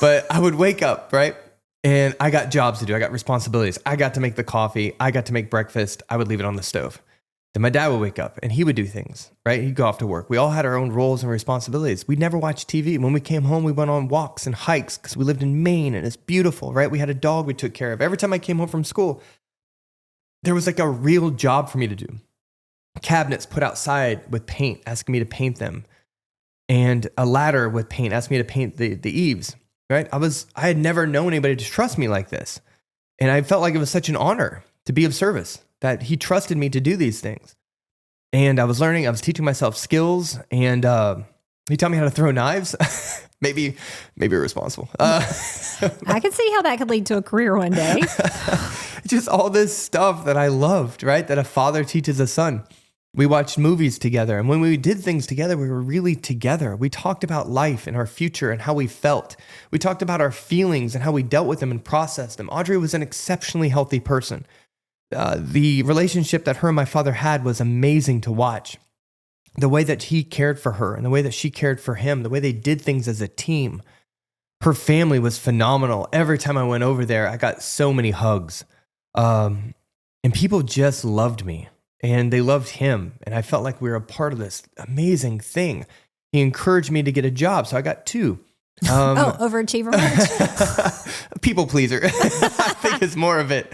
but I would wake up, right? And I got jobs to do. I got responsibilities. I got to make the coffee. I got to make breakfast. I would leave it on the stove. Then my dad would wake up and he would do things, right? He'd go off to work. We all had our own roles and responsibilities. We never watched TV. When we came home, we went on walks and hikes because we lived in Maine and it's beautiful, right? We had a dog we took care of. Every time I came home from school, there was like a real job for me to do. Cabinets put outside with paint, asking me to paint them. And a ladder with paint, asking me to paint the eaves, right? I had never known anybody to trust me like this. And I felt like it was such an honor to be of service, that he trusted me to do these things. And I was teaching myself skills, and he taught me how to throw knives. maybe irresponsible. I could see how that could lead to a career one day. Just all this stuff that I loved, right? That a father teaches a son. We watched movies together. And when we did things together, we were really together. We talked about life and our future and how we felt. We talked about our feelings and how we dealt with them and processed them. Audrey was an exceptionally healthy person. The relationship that her and my father had was amazing to watch. The way that he cared for her and the way that she cared for him, the way they did things as a team. Her family was phenomenal. Every time I went over there, I got so many hugs. And people just loved me and they loved him. And I felt like we were a part of this amazing thing. He encouraged me to get a job. So I got 2. Overachiever. People pleaser. I think it's more of it.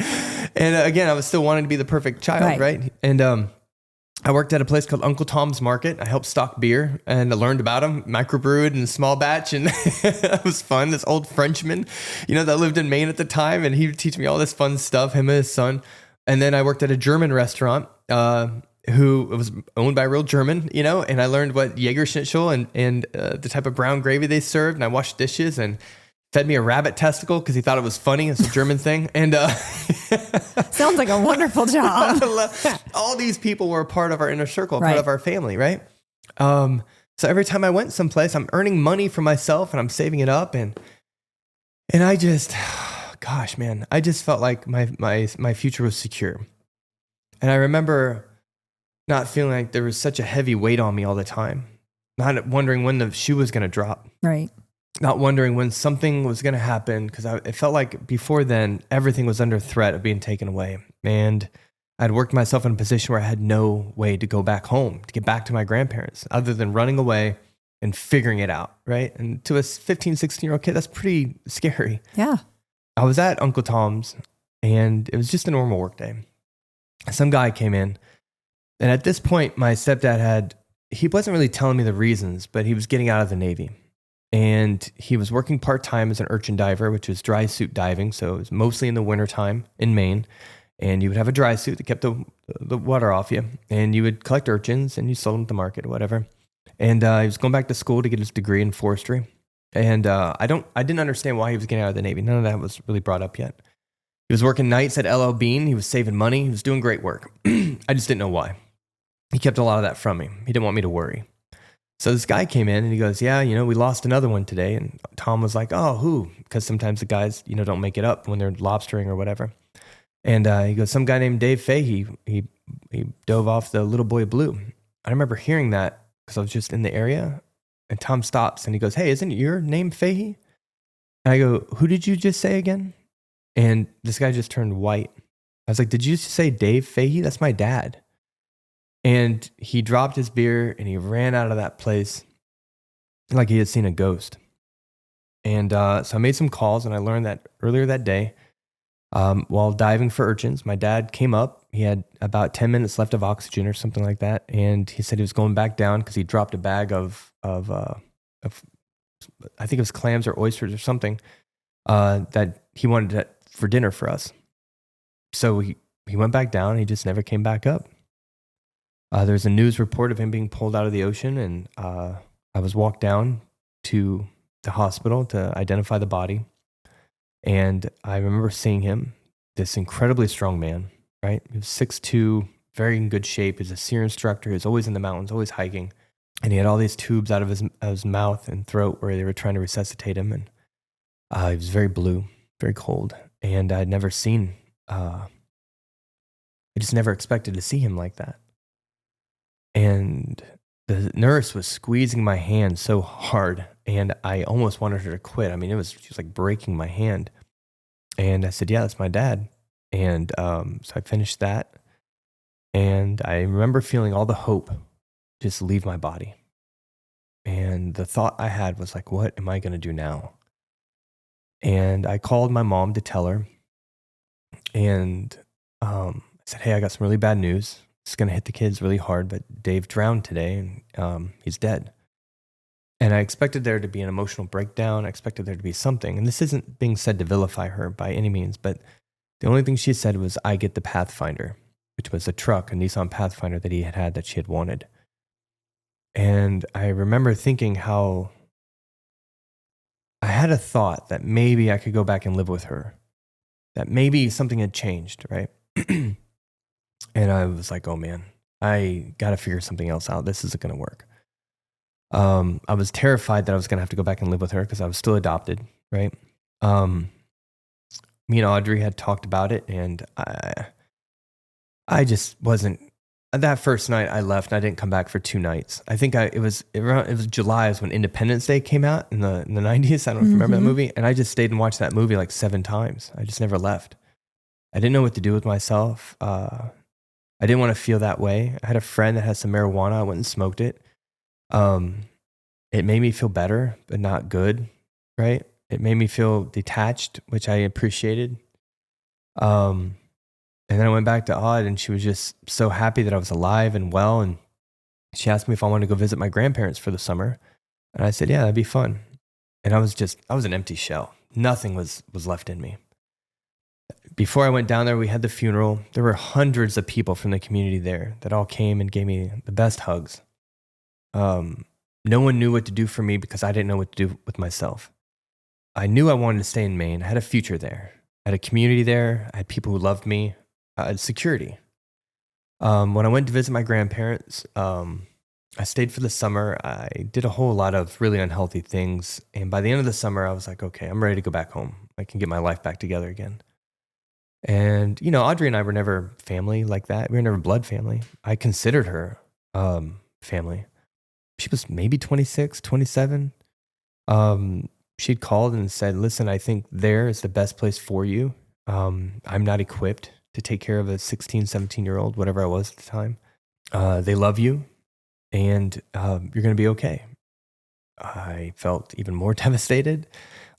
And again, I was still wanting to be the perfect child, right? And I worked at a place called Uncle Tom's Market. I helped stock beer and I learned about them, microbrewed and small batch. And it was fun. This old Frenchman, that lived in Maine at the time. And he would teach me all this fun stuff, him and his son. And then I worked at a German restaurant who was owned by a real German, and I learned what Jägerschnitzel and the type of brown gravy they served. And I washed dishes and fed me a rabbit testicle because he thought it was funny. It's a German thing. And sounds like a wonderful job. All these people were a part of our inner circle, part of our family, right? So every time I went someplace, I'm earning money for myself and I'm saving it up. And I just, gosh, man, I just felt like my future was secure. And I remember not feeling like there was such a heavy weight on me all the time, not wondering when the shoe was going to drop. Right. Not wondering when something was going to happen, because it felt like before then, everything was under threat of being taken away. And I'd worked myself in a position where I had no way to go back home, to get back to my grandparents, other than running away and figuring it out, right? And to a 15, 16-year-old kid, that's pretty scary. Yeah. I was at Uncle Tom's, and it was just a normal work day. Some guy came in, and at this point, my stepdad he wasn't really telling me the reasons, but he was getting out of the Navy. And he was working part-time as an urchin diver, which is dry suit diving. So it was mostly in the wintertime in Maine. And you would have a dry suit that kept the water off you. And you would collect urchins and you sold them at the market or whatever. And he was going back to school to get his degree in forestry. And I didn't understand why he was getting out of the Navy. None of that was really brought up yet. He was working nights at LL Bean. He was saving money. He was doing great work. I just didn't know why. He kept a lot of that from me. He didn't want me to worry. So this guy came in and he goes, yeah, we lost another one today. And Tom was like, oh, who? Because sometimes the guys, don't make it up when they're lobstering or whatever. And he goes, some guy named Dave Fahey, he dove off the Little Boy Blue. I remember hearing that because I was just in the area. And Tom stops and he goes, hey, isn't your name Fahey? And I go, who did you just say again? And this guy just turned white. I was like, did you just say Dave Fahey? That's my dad. And he dropped his beer and he ran out of that place like he had seen a ghost. And so I made some calls and I learned that earlier that day, while diving for urchins, my dad came up. He had about 10 minutes left of oxygen or something like that. And he said he was going back down because he dropped a bag of I think it was clams or oysters or something that he wanted for dinner for us. So he went back down and he just never came back up. There's a news report of him being pulled out of the ocean, and I was walked down to the hospital to identify the body. And I remember seeing him, this incredibly strong man, right? He was 6'2", very in good shape. He's a SEER instructor. He was always in the mountains, always hiking. And he had all these tubes out of his mouth and throat where they were trying to resuscitate him. And he was very blue, very cold. And I'd never seen, I just never expected to see him like that. And the nurse was squeezing my hand so hard, and I almost wanted her to quit. I mean, she was like breaking my hand. And I said, yeah, that's my dad. And so I finished that. And I remember feeling all the hope just leave my body. And the thought I had was like, what am I going to do now? And I called my mom to tell her. And I said, hey, I got some really bad news. It's going to hit the kids really hard, but Dave drowned today and he's dead. And I expected there to be an emotional breakdown. I expected there to be something. And this isn't being said to vilify her by any means, but the only thing she said was, I get the Pathfinder, which was a truck, a Nissan Pathfinder that he had that she had wanted. And I remember thinking how I had a thought that maybe I could go back and live with her, that maybe something had changed, right? And I was like, oh man, I got to figure something else out. This isn't going to work. I was terrified that I was going to have to go back and live with her because I was still adopted, right? Me and Audrey had talked about it, and I just wasn't. That first night I left, and I didn't come back for 2 nights. I think it was July is when Independence Day came out in the 90s. I don't know if you remember that movie. And I just stayed and watched that movie like 7 times. I just never left. I didn't know what to do with myself. I didn't want to feel that way. I had a friend that had some marijuana. I went and smoked it. It made me feel better, but not good, right? It made me feel detached, which I appreciated. And then I went back to Odd, and she was just so happy that I was alive and well. And she asked me if I wanted to go visit my grandparents for the summer. And I said, yeah, that'd be fun. And I was an empty shell. Nothing was left in me. Before I went down there, we had the funeral. There were hundreds of people from the community there that all came and gave me the best hugs. No one knew what to do for me because I didn't know what to do with myself. I knew I wanted to stay in Maine. I had a future there. I had a community there. I had people who loved me. I had security. When I went to visit my grandparents, I stayed for the summer. I did a whole lot of really unhealthy things. And by the end of the summer, I was like, okay, I'm ready to go back home. I can get my life back together again. And, Audrey and I were never family like that. We were never blood family. I considered her family. She was maybe 26, 27. She'd called and said, listen, I think there is the best place for you. I'm not equipped to take care of a 16, 17-year-old, whatever I was at the time. They love you, and you're going to be okay. I felt even more devastated,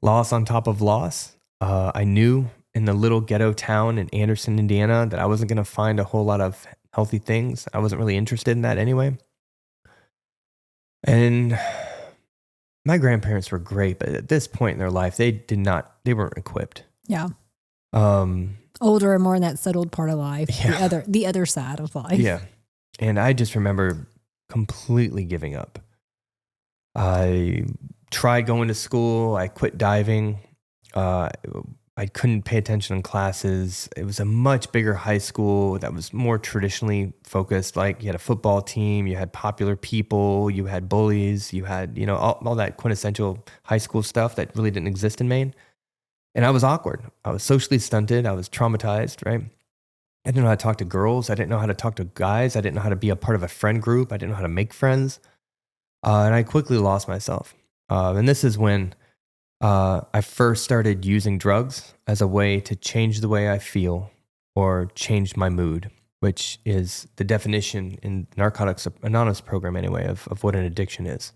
loss on top of loss. I knew in the little ghetto town in Anderson, Indiana, that I wasn't going to find a whole lot of healthy things. I wasn't really interested in that anyway. And my grandparents were great, but at this point in their life, they weren't equipped. Yeah. Older and more in that settled part of life. Yeah. The other side of life. Yeah. And I just remember completely giving up. I tried going to school. I quit diving. I couldn't pay attention in classes. It was a much bigger high school that was more traditionally focused. Like, you had a football team, you had popular people, you had bullies, you had, all that quintessential high school stuff that really didn't exist in Maine. And I was awkward. I was socially stunted. I was traumatized, right? I didn't know how to talk to girls. I didn't know how to talk to guys. I didn't know how to be a part of a friend group. I didn't know how to make friends. And I quickly lost myself. And this is when I first started using drugs as a way to change the way I feel or change my mood, which is the definition in Narcotics Anonymous program anyway of what an addiction is.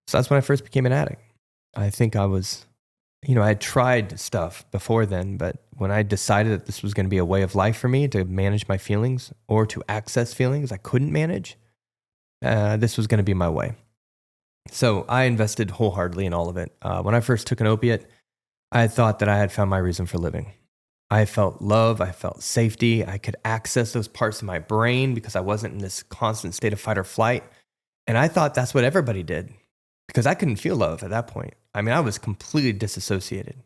So that's when I first became an addict. I think I was, I had tried stuff before then, but when I decided that this was going to be a way of life for me to manage my feelings or to access feelings I couldn't manage, this was going to be my way. So I invested wholeheartedly in all of it. When I first took an opiate, I thought that I had found my reason for living. I felt love. I felt safety. I could access those parts of my brain because I wasn't in this constant state of fight or flight. And I thought that's what everybody did because I couldn't feel love at that point. I mean, I was completely disassociated.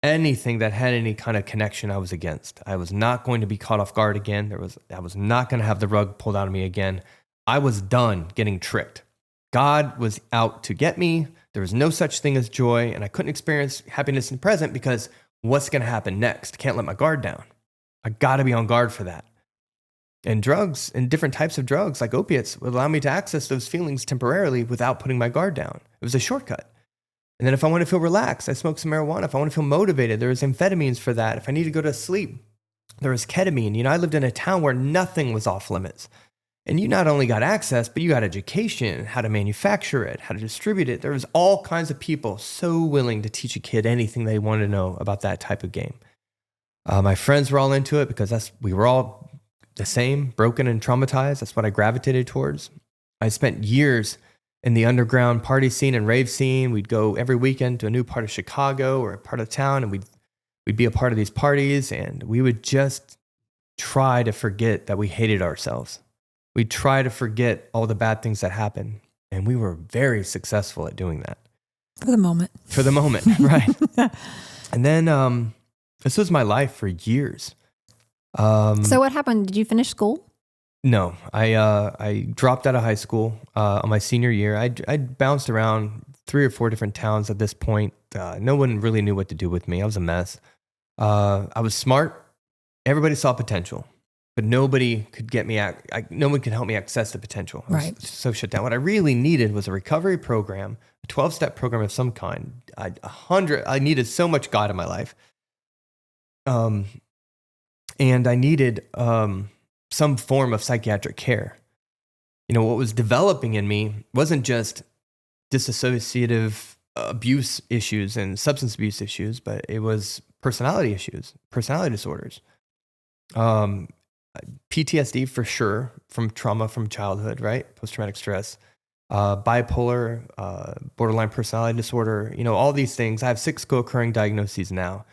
Anything that had any kind of connection, I was against. I was not going to be caught off guard again. I was not going to have the rug pulled out of me again. I was done getting tricked. God was out to get me. There was no such thing as joy, and I couldn't experience happiness in the present because what's going to happen next? Can't let my guard down. I got to be on guard for that. And drugs and different types of drugs like opiates would allow me to access those feelings temporarily without putting my guard down. It was a shortcut. And then if I want to feel relaxed, I smoke some marijuana. If I want to feel motivated, there was amphetamines for that. If I need to go to sleep, there was ketamine. You know, I lived in a town where nothing was off limits. And you not only got access, but you got education, how to manufacture it, how to distribute it. There was all kinds of people so willing to teach a kid anything they wanted to know about that type of game. My friends were all into it because we were all the same, broken and traumatized. That's what I gravitated towards. I spent years in the underground party scene and rave scene. We'd go every weekend to a new part of Chicago or a part of town, and we'd be a part of these parties, and we would just try to forget that we hated ourselves. We'd try to forget all the bad things that happened, and we were very successful at doing that. For the moment. For the moment, right. And then this was my life for years. So what happened? Did you finish school? No, I dropped out of high school on my senior year. I bounced around 3 or 4 different towns at this point. No one really knew what to do with me. I was a mess. I was smart. Everybody saw potential, but nobody could get me out. No one could help me access the potential. I was so shut down. What I really needed was a recovery program, a 12-step program of some kind. I needed so much God in my life. And I needed some form of psychiatric care. You know, what was developing in me wasn't just dissociative abuse issues and substance abuse issues, but it was personality issues, personality disorders. PTSD for sure, from trauma from childhood, right? Post-traumatic stress, bipolar, borderline personality disorder, you know, all these things. I have 6 co-occurring diagnoses now.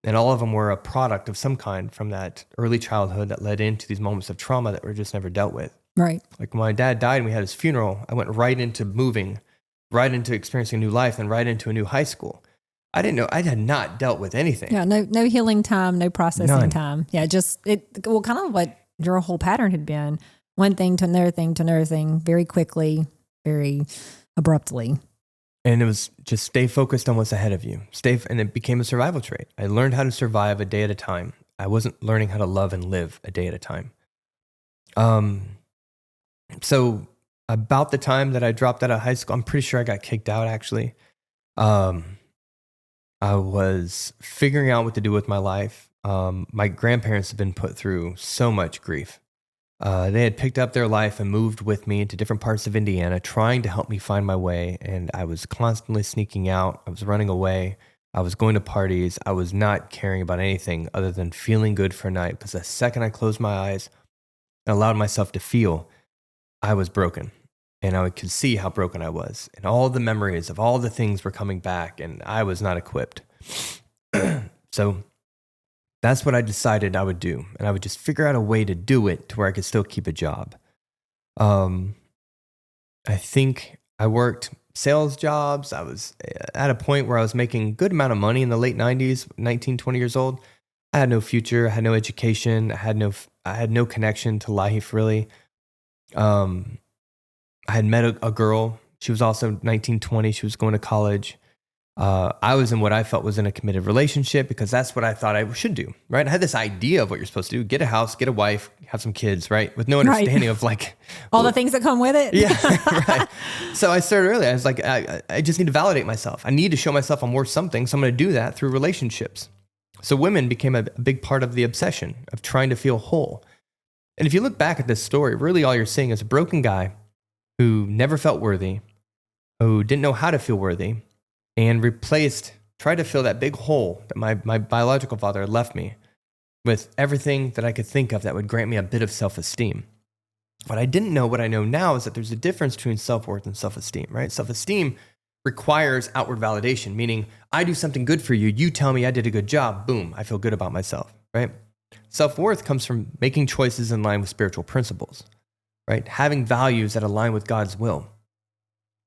And all of them were a product of some kind from that early childhood that led into these moments of trauma that were just never dealt with. Right. Like when my dad died and we had his funeral, I went right into moving, right into experiencing a new life, and right into a new high school. I didn't know, I had not dealt with anything. Yeah, no healing time, no processing time. Yeah, kind of what your whole pattern had been. One thing to another thing to another thing, very quickly, very abruptly. And it was just stay focused on what's ahead of you. And it became a survival trait. I learned how to survive a day at a time. I wasn't learning how to love and live a day at a time. So about the time that I dropped out of high school, I'm pretty sure I got kicked out actually. I was figuring out what to do with my life. My grandparents had been put through so much grief. They had picked up their life and moved with me to different parts of Indiana, trying to help me find my way. And I was constantly sneaking out. I was running away. I was going to parties. I was not caring about anything other than feeling good for a night. Because the second I closed my eyes and allowed myself to feel, I was broken. And I could see how broken I was. And all the memories of all the things were coming back. And I was not equipped. So that's what I decided I would do. And I would just figure out a way to do it to where I could still keep a job. I think I worked sales jobs. I was at a point where I was making a good amount of money in the late 90s, 19, 20 years old. I had no future. I had no education. I had no connection to life, really. I had met a girl. She was also 19, 20. She was going to college. I was in what I felt was in a committed relationship because that's what I thought I should do, right? I had this idea of what you're supposed to do: get a house, get a wife, have some kids, right? With no understanding of like all the things that come with it. Yeah, right. So I started early. I was like, I just need to validate myself. I need to show myself I'm worth something. So I'm going to do that through relationships. So women became a big part of the obsession of trying to feel whole. And if you look back at this story, really all you're seeing is a broken guy who never felt worthy, who didn't know how to feel worthy, and tried to fill that big hole that my biological father had left me with everything that I could think of that would grant me a bit of self-esteem. What I didn't know, what I know now, is that there's a difference between self-worth and self-esteem, right? Self-esteem requires outward validation, meaning I do something good for you, you tell me I did a good job, boom, I feel good about myself, right? Self-worth comes from making choices in line with spiritual principles, right? Having values that align with God's will.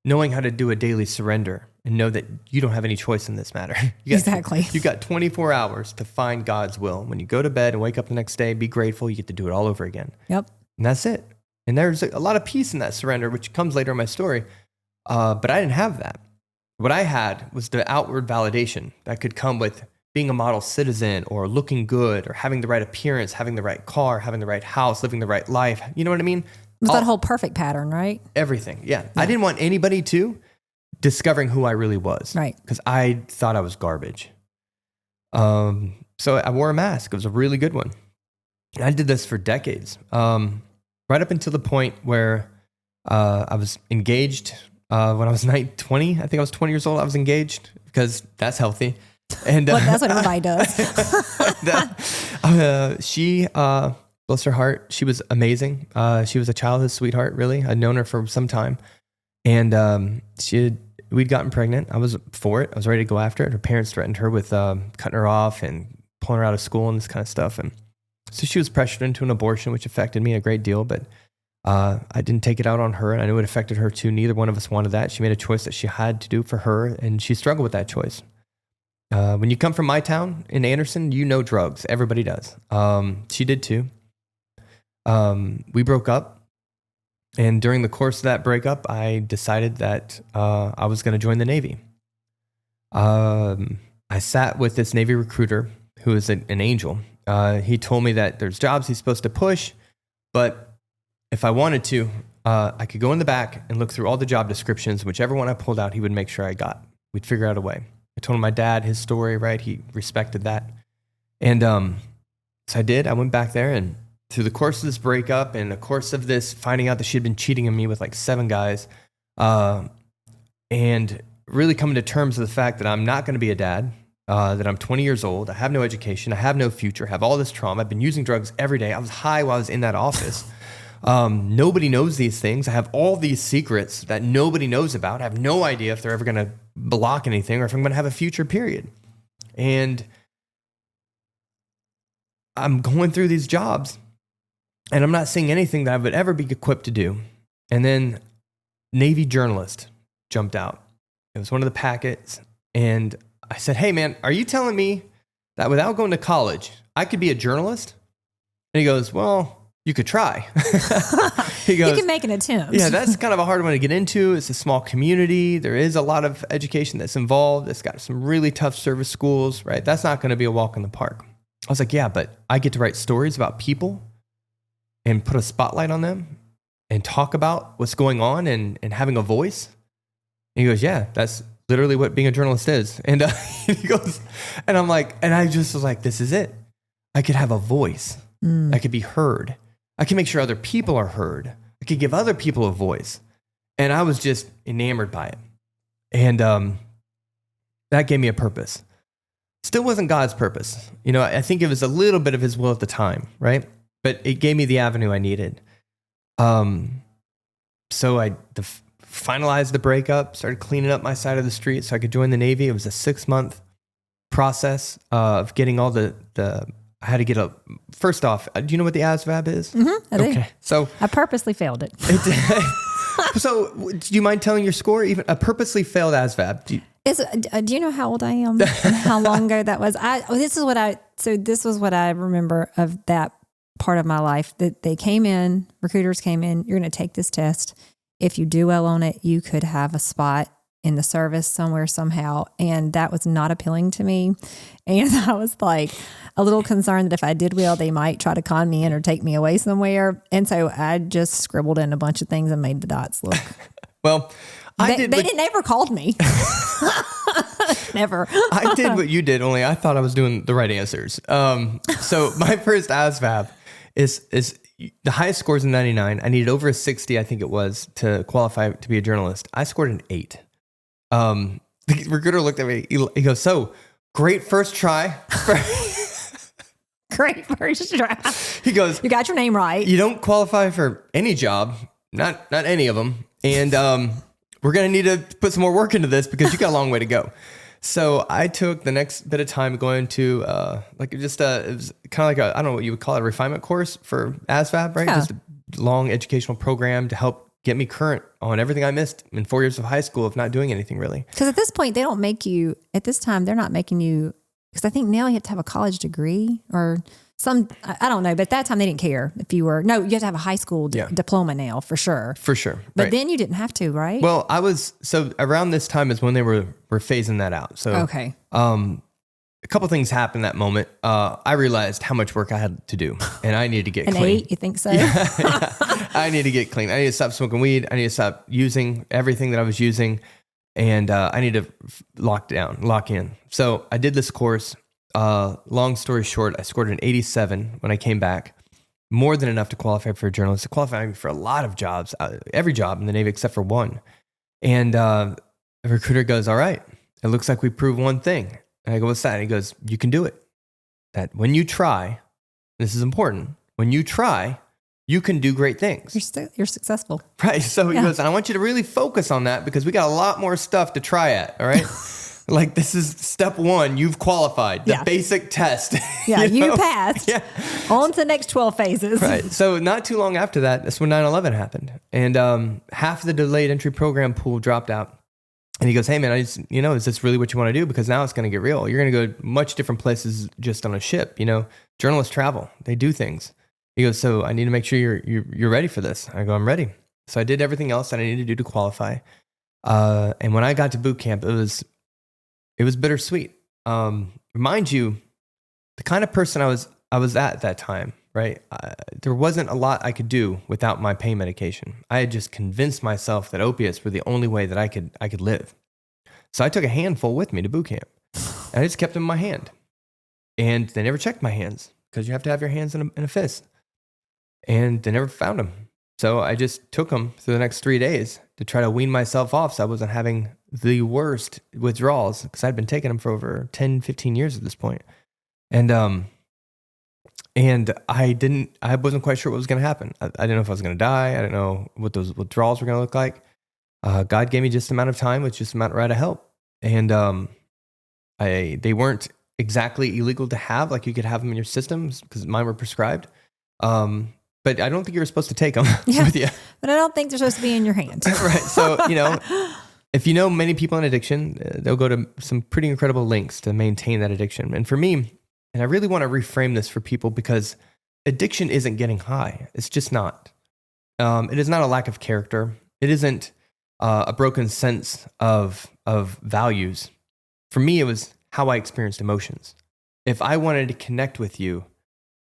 Knowing how to do a daily surrender and know that you don't have any choice in this matter. Exactly. You got 24 hours to find God's will. When you go to bed and wake up the next day, be grateful, you get to do it all over again. Yep. And that's it. And there's a lot of peace in that surrender, which comes later in my story. But I didn't have that. What I had was the outward validation that could come with being a model citizen or looking good or having the right appearance, having the right car, having the right house, living the right life. You know what I mean? It was that whole perfect pattern, right? Everything. Yeah. I didn't want anybody to discovering who I really was. Right. Because I thought I was garbage. So I wore a mask. It was a really good one. And I did this for decades. Right up until the point where I was engaged when I was 20. I think I was 20 years old. I was engaged because that's healthy. And Well, that's what everybody does. She, bless her heart, she was amazing. She was a childhood sweetheart, really. I'd known her for some time. And we'd gotten pregnant. I was for it. I was ready to go after it. Her parents threatened her with cutting her off and pulling her out of school and this kind of stuff. And so she was pressured into an abortion, which affected me a great deal. But I didn't take it out on her, and I knew it affected her too. Neither one of us wanted that. She made a choice that she had to do for her, and she struggled with that choice. When you come from my town in Anderson, you know drugs. Everybody does. She did too. We broke up. And during the course of that breakup, I decided that I was going to join the Navy. I sat with this Navy recruiter who is an angel. He told me that there's jobs he's supposed to push, but if I wanted to, I could go in the back and look through all the job descriptions. Whichever one I pulled out, he would make sure I got. We'd figure out a way. I told him my dad, his story, right? He respected that. And so I did. I went back there, and through the course of this breakup and the course of this finding out that she had been cheating on me with like 7 guys, and really coming to terms with the fact that I'm not going to be a dad, that I'm 20 years old, I have no education, I have no future, have all this trauma, I've been using drugs every day, I was high while I was in that office. Nobody knows these things. I have all these secrets that nobody knows about. I have no idea if they're ever going to block anything or if I'm going to have a future, period. And I'm going through these jobs, and I'm not seeing anything that I would ever be equipped to do. And then Navy journalist jumped out. It was one of the packets. And I said, hey, man, are you telling me that without going to college, I could be a journalist? And he goes, well, you could try. He goes, you can make an attempt. Yeah, that's kind of a hard one to get into. It's a small community. There is a lot of education that's involved. It's got some really tough service schools, right? That's not going to be a walk in the park. I was like, yeah, but I get to write stories about people and put a spotlight on them and talk about what's going on and having a voice. And he goes, yeah, that's literally what being a journalist is. And he goes, and I'm like, and I just was like, this is it. I could have a voice. I could be heard. I can make sure other people are heard. I could give other people a voice. And I was just enamored by it. And that gave me a purpose. Still wasn't God's purpose. You know, I think it was a little bit of his will at the time, right? But it gave me the avenue I needed. So I finalized the breakup, started cleaning up my side of the street so I could join the Navy. It was a 6-month process of getting all I had to get first off, do you know what the ASVAB is? Mm-hmm, I do. Okay. So I purposely failed it. So do you mind telling your score? Even a purposely failed ASVAB. Do you know how old I am and how long ago that was? This was what I remember of that part of my life, that recruiters came in, you're going to take this test. If you do well on it, you could have a spot in the service somewhere, somehow. And that was not appealing to me. And I was like a little concerned that if I did well, they might try to con me in or take me away somewhere. And so I just scribbled in a bunch of things and made the dots look. Well, they never called me. Never. I did what you did, only I thought I was doing the right answers. So my first ASVAB is the highest score is a 99. I needed over a 60, I think it was, to qualify to be a journalist. I scored an 8. The recruiter looked at me. He goes, "So great first try." Great first try. He goes, "You got your name right. You don't qualify for any job, not any of them, and we're gonna need to put some more work into this because you got a long way to go." So I took the next bit of time going to it was kind of like I don't know what you would call it, a refinement course for ASVAB, right? Yeah. Just a long educational program to help get me current on everything I missed in 4 years of high school of not doing anything really. Because at this point, they're not making you, because I think now you have to have a college degree or I don't know, but at that time they didn't care if you were, you have to have a high school diploma now for sure. For sure. But right. then you didn't have to, right? Well, so around this time is when they were phasing that out. So, okay. A couple things happened that moment. I realized how much work I had to do, and I needed to get clean. 8, you think so? Yeah. I need to get clean. I need to stop smoking weed. I need to stop using everything that I was using. and I need to lock in. So I did this course. Long story short, I scored an 87 when I came back, more than enough to qualify for a journalist, to qualify me for a lot of jobs, every job in the Navy except for one. And the recruiter goes, all right, it looks like we proved one thing. And I go, what's that? And he goes, you can do it. That when you try, this is important, when you try, you can do great things. You're successful. Right. So he goes, and I want you to really focus on that because we got a lot more stuff to try at. All right. Like this is step one. You've qualified the basic test. Yeah. You passed. Yeah. On to the next 12 phases. Right. So not too long after that, that's when 9/11 happened. And half of the delayed entry program pool dropped out. And he goes, hey man, is this really what you want to do? Because now it's going to get real. You're going to go much different places just on a ship. Journalists travel, they do things. He goes, so I need to make sure you're ready for this. I go, I'm ready. So I did everything else that I needed to do to qualify. And when I got to boot camp, it was bittersweet. Mind you, the kind of person I was at that time, right? There wasn't a lot I could do without my pain medication. I had just convinced myself that opiates were the only way that I could live. So I took a handful with me to boot camp. And I just kept them in my hand. And they never checked my hands because you have to have your hands in a fist. And they never found them. So I just took them through the next 3 days to try to wean myself off so I wasn't having the worst withdrawals because I'd been taking them for over 10, 15 years at this point. And I wasn't quite sure what was going to happen. I didn't know if I was going to die. I didn't know what those withdrawals were going to look like. God gave me just the amount of time with just the amount right of help. And they weren't exactly illegal to have, like you could have them in your systems because mine were prescribed. But I don't think you were supposed to take them with you. But I don't think they're supposed to be in your hands. Right. So, if you know many people in addiction, they'll go to some pretty incredible lengths to maintain that addiction. And for me, and I really want to reframe this for people because addiction isn't getting high. It's just not. It is not a lack of character. It isn't a broken sense of values. For me, it was how I experienced emotions. If I wanted to connect with you,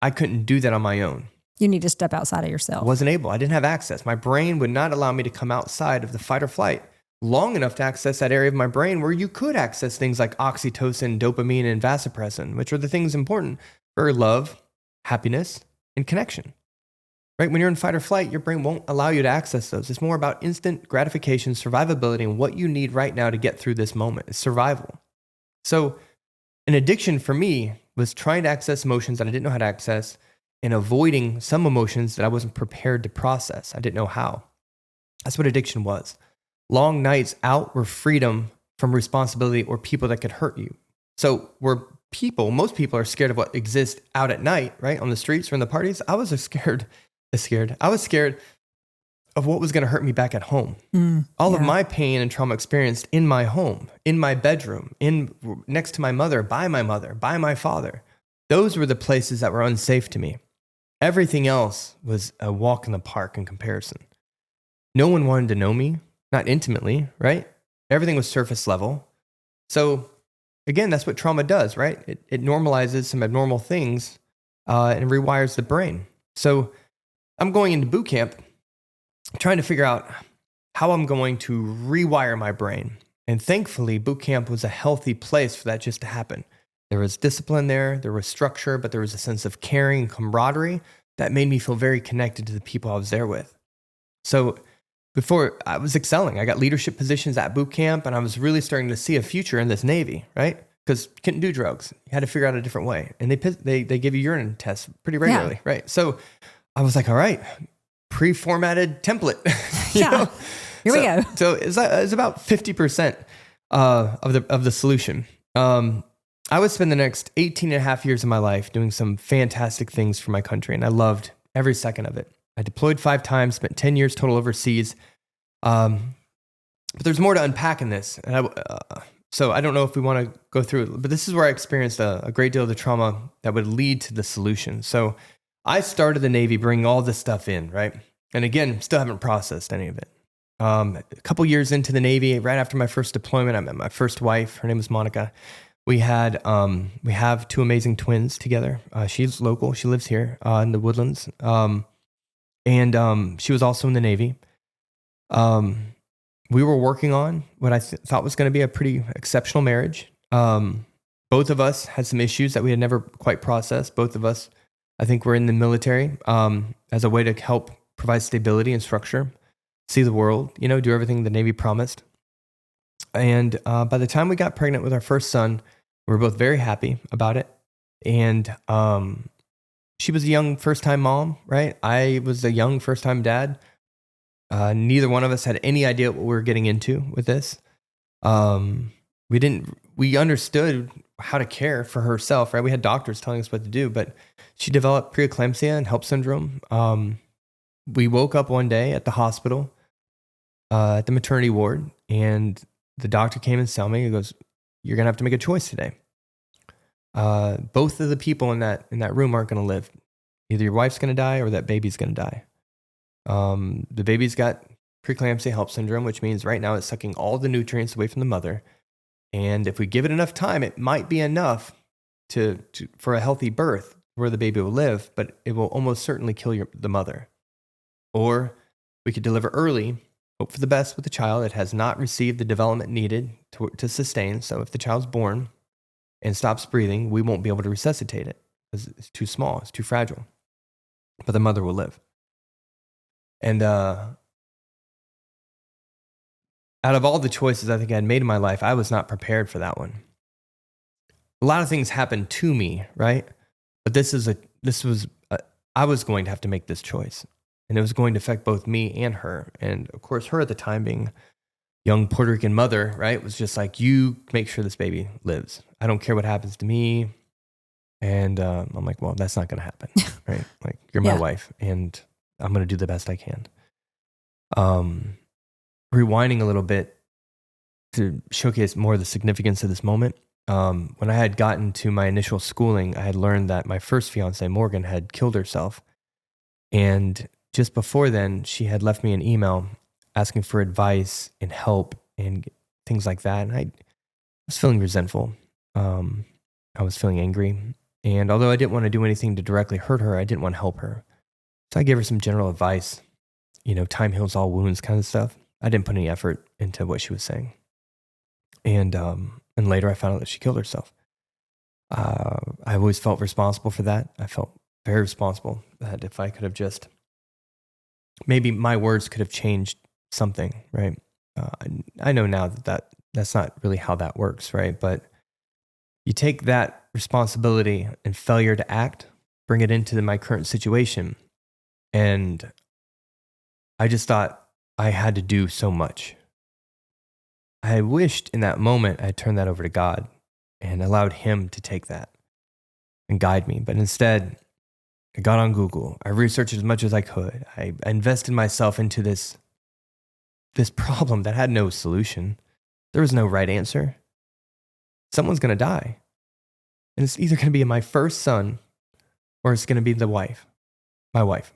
I couldn't do that on my own. You need to step outside of yourself. Wasn't able. I didn't have access. My brain would not allow me to come outside of the fight or flight long enough to access that area of my brain where you could access things like oxytocin, dopamine, and vasopressin, which are the things important for love, happiness, and connection. Right? When you're in fight or flight, your brain won't allow you to access those. It's more about instant gratification, survivability, and what you need right now to get through this moment. It's survival. So an addiction for me was trying to access emotions that I didn't know how to access and avoiding some emotions that I wasn't prepared to process. I didn't know how. That's what addiction was. Long nights out were freedom from responsibility or people that could hurt you. So most people are scared of what exists out at night, right? On the streets or in the parties. I was scared. I was scared of what was going to hurt me back at home. All of my pain and trauma experienced in my home, in my bedroom, next to my mother, by my father. Those were the places that were unsafe to me. Everything else was a walk in the park in comparison. No one wanted to know me, not intimately, right? Everything was surface level. So again, that's what trauma does, right? It normalizes some abnormal things and rewires the brain. So I'm going into boot camp trying to figure out how I'm going to rewire my brain. And thankfully, boot camp was a healthy place for that just to happen. There was discipline there was structure, but there was a sense of caring and camaraderie that made me feel very connected to the people I was there with. So before I was excelling, I got leadership positions at boot camp, and I was really starting to see a future in this Navy, right? Because you couldn't do drugs. You had to figure out a different way. And they give you urine tests pretty regularly, right? So I was like, all right, pre-formatted template. Here we go. So it's about 50% of the solution. I would spend the next 18 and a half years of my life doing some fantastic things for my country, and I loved every second of it. I deployed 5 times, spent 10 years total overseas. But there's more to unpack in this. And so I don't know if we want to go through it, but this is where I experienced a great deal of the trauma that would lead to the solution. So I started the Navy bringing all this stuff in, right? And again, still haven't processed any of it. A couple years into the Navy, right after my first deployment, I met my first wife. Her name was Monica. We have 2 amazing twins together. She's local. She lives here in the Woodlands. And she was also in the Navy. we were working on what I thought was going to be a pretty exceptional marriage. Both of us had some issues that we had never quite processed. Both of us, I think, were in the military as a way to help provide stability and structure, see the world, do everything the Navy promised. And by the time we got pregnant with our first son, we were both very happy about it. And she was a young first-time mom, right? I was a young first-time dad. Neither one of us had any idea what we were getting into with this. We understood how to care for herself, right? We had doctors telling us what to do, but she developed preeclampsia and HELLP syndrome. We woke up one day at the hospital, at the maternity ward, and the doctor came and saw me. He goes, "You're going to have to make a choice today. Both of the people in that room aren't going to live. Either your wife's going to die or that baby's going to die. The baby's got preeclampsia HELLP syndrome, which means right now it's sucking all the nutrients away from the mother. And if we give it enough time, it might be enough for a healthy birth where the baby will live, but it will almost certainly kill the mother. Or we could deliver early, hope for the best with the child. It has not received the development needed to sustain. So if the child's born and stops breathing, we won't be able to resuscitate it because it's too small, it's too fragile. But the mother will live." And out of all the choices I think I had made in my life, I was not prepared for that one. A lot of things happened to me, right? But I was going to have to make this choice. And it was going to affect both me and her. And of course, her at the time being young Puerto Rican mother, right, was just like, "You make sure this baby lives. I don't care what happens to me." And I'm like, "Well, that's not going to happen, right? Like, you're my wife, and I'm going to do the best I can." Rewinding a little bit to showcase more of the significance of this moment. When I had gotten to my initial schooling, I had learned that my first fiance, Morgan, had killed herself. And just before then, she had left me an email asking for advice and help and things like that. And I was feeling resentful. I was feeling angry. And although I didn't want to do anything to directly hurt her, I didn't want to help her. So I gave her some general advice, time heals all wounds kind of stuff. I didn't put any effort into what she was saying. And later I found out that she killed herself. I always felt responsible for that. I felt very responsible that if I could have just, maybe my words could have changed something, right? I know now that's not really how that works, right? But you take that responsibility and failure to act, bring it into my current situation. And I just thought I had to do so much. I wished in that moment I had turned that over to God and allowed Him to take that and guide me. But instead, I got on Google. I researched as much as I could. I invested myself into this problem that had no solution. There was no right answer. Someone's going to die. And it's either going to be my first son or it's going to be my wife.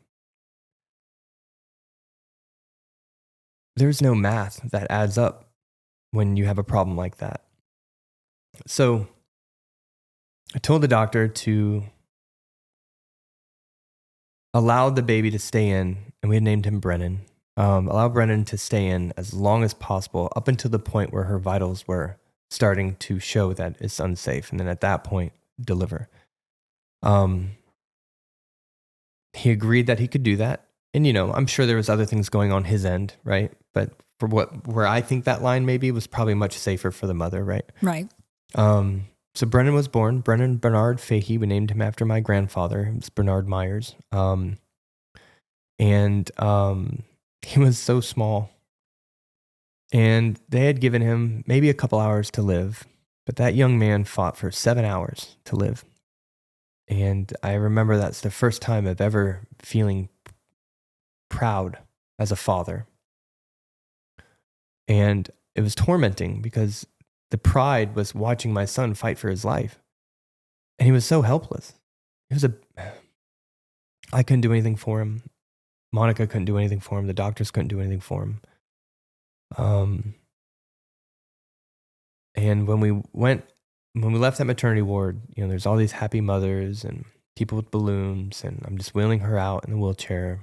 There's no math that adds up when you have a problem like that. So I told the doctor to allow the baby to stay in, and we had named him Brennan. Allow Brennan to stay in as long as possible up until the point where her vitals were starting to show that it's unsafe. And then at that point, deliver. He agreed that he could do that. And, I'm sure there was other things going on his end, right? But for where I think that line maybe was probably much safer for the mother, right? Right. So Brennan was born. Brennan Bernard Fahey. We named him after my grandfather. It was Bernard Myers. And he was so small. And they had given him maybe a couple hours to live. But that young man fought for 7 hours to live. And I remember that's the first time I've ever feeling proud as a father. And it was tormenting because the pride was watching my son fight for his life. And he was so helpless. I couldn't do anything for him. Monica couldn't do anything for him. The doctors couldn't do anything for him. And when we left that maternity ward, there's all these happy mothers and people with balloons, and I'm just wheeling her out in the wheelchair,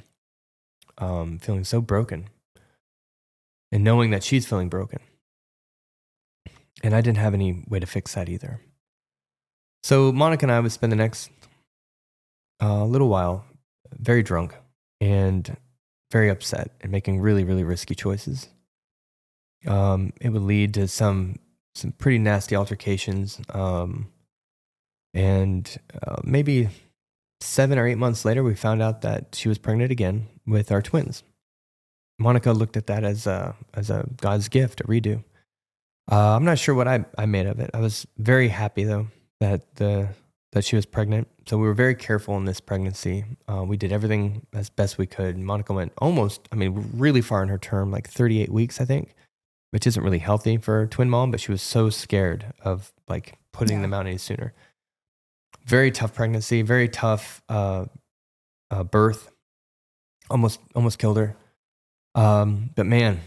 feeling so broken. and knowing that she's feeling broken. And I didn't have any way to fix that either. So Monica and I would spend the next little while very drunk and very upset and making really, really risky choices. It would lead to some pretty nasty altercations. And maybe 7 or 8 months later, we found out that she was pregnant again with our twins. Monica looked at that as a God's gift, a redo. I'm not sure what I made of it. I was very happy though that she was pregnant. So we were very careful in this pregnancy. We did everything as best we could. Monica went really far in her term, like 38 weeks, I think, which isn't really healthy for a twin mom, but she was so scared of like putting them out any sooner. Very tough pregnancy, very tough birth. Almost killed her. But man,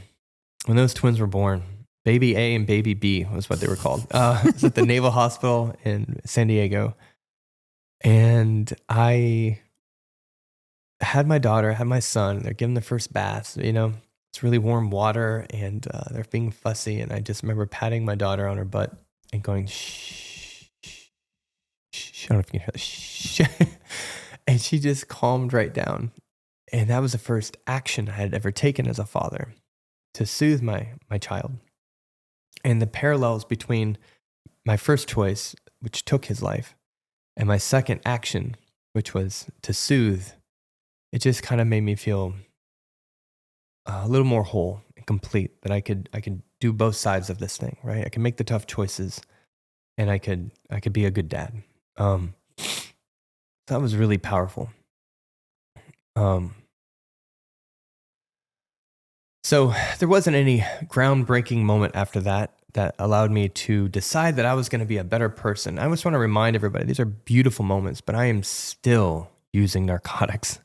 when those twins were born, baby A and baby B was what they were called. It was at the Naval Hospital in San Diego. And I had my daughter, had my son. They're giving the first baths, it's really warm water and they're being fussy. And I just remember patting my daughter on her butt and going, shh, shh, shh. I don't know if you can hear that. Shh. And she just calmed right down. And that was the first action I had ever taken as a father to soothe my child. And the parallels between my first choice, which took his life, and my second action, which was to soothe, it just kind of made me feel a little more whole and complete, that I could do both sides of this thing, right? I could make the tough choices and I could be a good dad. That was really powerful. So there wasn't any groundbreaking moment after that allowed me to decide that I was going to be a better person. I just want to remind everybody, these are beautiful moments, but I am still using narcotics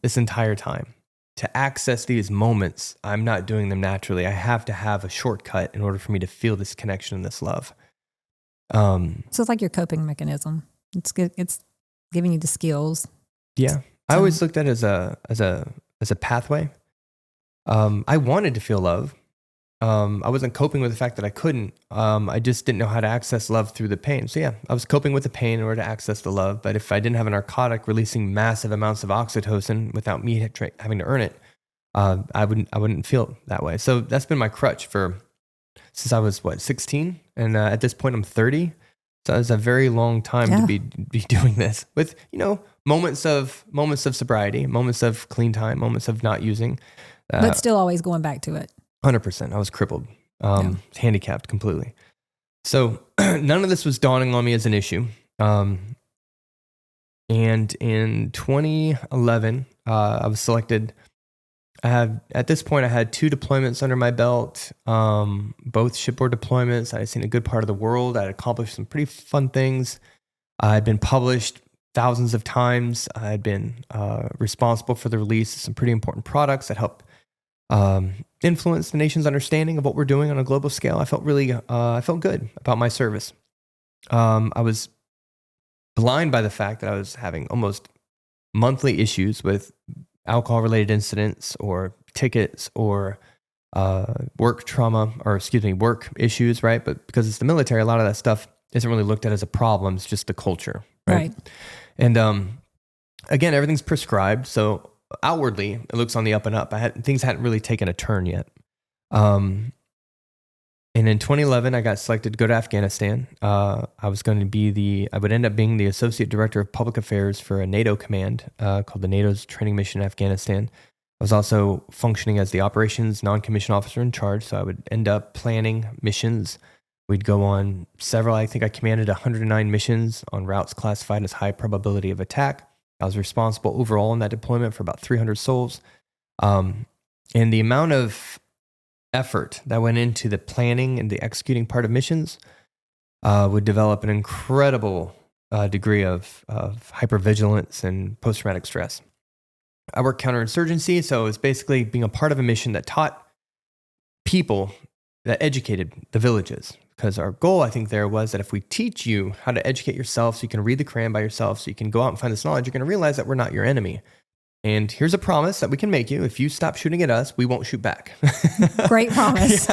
this entire time. To access these moments, I'm not doing them naturally. I have to have a shortcut in order for me to feel this connection and this love. So it's like your coping mechanism. It's good. It's giving you the skills. Yeah. I always looked at it as a pathway. I wanted to feel love. I wasn't coping with the fact that I couldn't. I just didn't know how to access love through the pain. So yeah, I was coping with the pain in order to access the love. But if I didn't have a narcotic releasing massive amounts of oxytocin without me having to earn it, I wouldn't feel that way. So that's been my crutch since I was 16, and at this point I'm 30. So it's a very long time to be doing this with moments of sobriety, moments of clean time, moments of not using. But still always going back to it. 100%. I was crippled, handicapped completely. So none of this was dawning on me as an issue. And in 2011, I was selected. At this point, I had 2 deployments under my belt, both shipboard deployments. I had seen a good part of the world. I had accomplished some pretty fun things. I had been published thousands of times. I had been responsible for the release of some pretty important products that help influence the nation's understanding of what we're doing on a global scale. I felt good about my service. I was blind by the fact that I was having almost monthly issues with alcohol-related incidents or tickets or work issues, right? But because it's the military, a lot of that stuff isn't really looked at as a problem. It's just the culture, right? And again, everything's prescribed, so outwardly, it looks on the up and up. Things hadn't really taken a turn yet. And in 2011, I got selected to go to Afghanistan. I would end up being the Associate Director of Public Affairs for a NATO command called the NATO's Training Mission in Afghanistan. I was also functioning as the Operations Non-Commissioned Officer in charge, so I would end up planning missions. We'd go on several, I think I commanded 109 missions on routes classified as high probability of attack. I was responsible overall in that deployment for about 300 souls. And the amount of effort that went into the planning and the executing part of missions would develop an incredible degree of hypervigilance and post-traumatic stress. I worked counterinsurgency, so it was basically being a part of a mission that taught people, that educated the villages. Because our goal, I think, there was that if we teach you how to educate yourself so you can read the Quran by yourself, so you can go out and find this knowledge, you're going to realize that we're not your enemy. And here's a promise that we can make you. If you stop shooting at us, we won't shoot back. Great promise.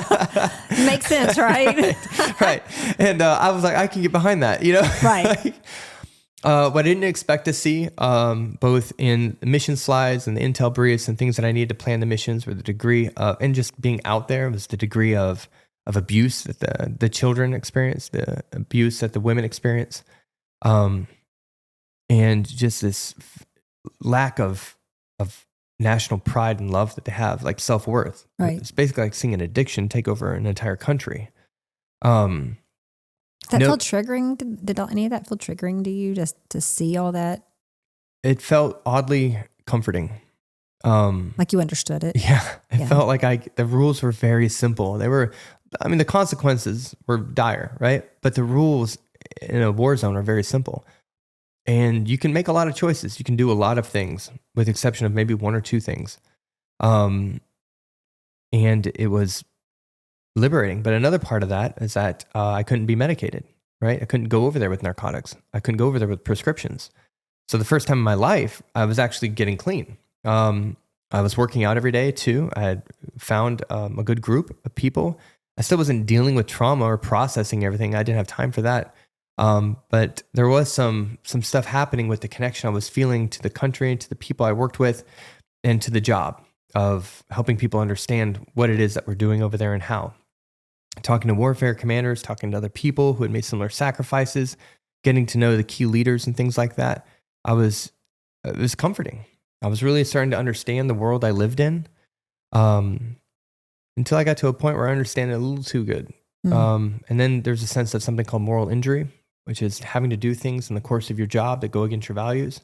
Makes sense, right? Right. And I was like, I can get behind that, you know? Right. What I didn't expect to see, both in the mission slides and the intel briefs and things that I needed to plan the missions, were the degree of, and just being out there, was the degree of abuse that the children experience, the abuse that the women experience, and just this lack of national pride and love that they have, like self-worth. Right. It's basically like seeing an addiction take over an entire country. That felt triggering? Did any of that feel triggering to you, just to see all that? It felt oddly comforting. Like you understood it? Yeah. It felt like the rules were very simple. The consequences were dire, right? But the rules in a war zone are very simple. And you can make a lot of choices. You can do a lot of things, with the exception of maybe one or two things. And it was liberating. But another part of that is that I couldn't be medicated, right? I couldn't go over there with narcotics. I couldn't go over there with prescriptions. So the first time in my life, I was actually getting clean. I was working out every day too. I had found a good group of people. I still wasn't dealing with trauma or processing everything. I didn't have time for that. But there was some stuff happening with the connection I was feeling to the country, to the people I worked with, and to the job of helping people understand what it is that we're doing over there and how. Talking to warfare commanders, talking to other people who had made similar sacrifices, getting to know the key leaders and things like that. It was comforting. I was really starting to understand the world I lived in, until I got to a point where I understand it a little too good. And then there's a sense of something called moral injury, which is having to do things in the course of your job that go against your values.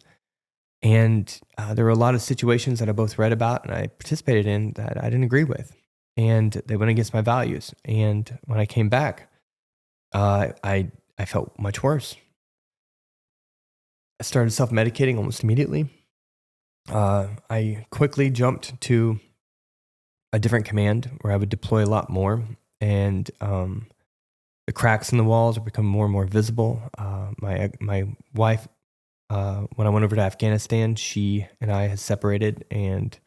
And there were a lot of situations that I both read about and I participated in that I didn't agree with. And they went against my values. And when I came back, I felt much worse. I started self-medicating almost immediately. I quickly jumped to a different command where I would deploy a lot more. And the cracks in the walls would become more and more visible. My wife, when I went over to Afghanistan, she and I had separated, and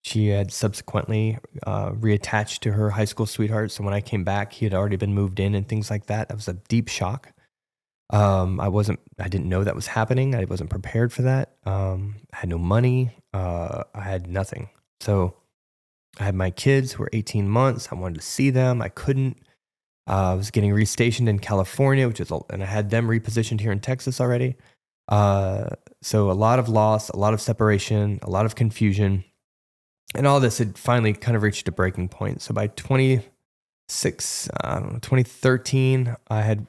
she had subsequently reattached to her high school sweetheart. So when I came back, he had already been moved in and things like that. That was a deep shock. I didn't know that was happening. I wasn't prepared for that. I had no money. I had nothing. So I had my kids who were 18 months. I wanted to see them. I couldn't. I was getting restationed in California, and I had them repositioned here in Texas already. So a lot of loss, a lot of separation, a lot of confusion, and all this had finally kind of reached a breaking point. So by 2014, I had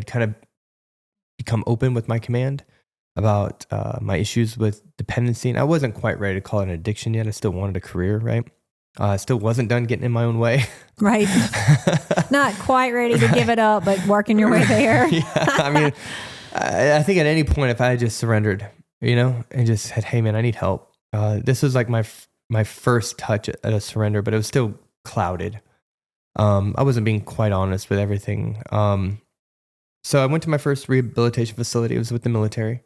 kind of become open with my command about my issues with dependency. And I wasn't quite ready to call it an addiction yet. I still wanted a career, right? I still wasn't done getting in my own way. Right. Not quite ready to give it up, but working your way there. Yeah. I mean, I think at any point, if I had just surrendered, and just said, hey man, I need help. This was like my first touch at a surrender, but it was still clouded. I wasn't being quite honest with everything. So I went to my first rehabilitation facility. It was with the military.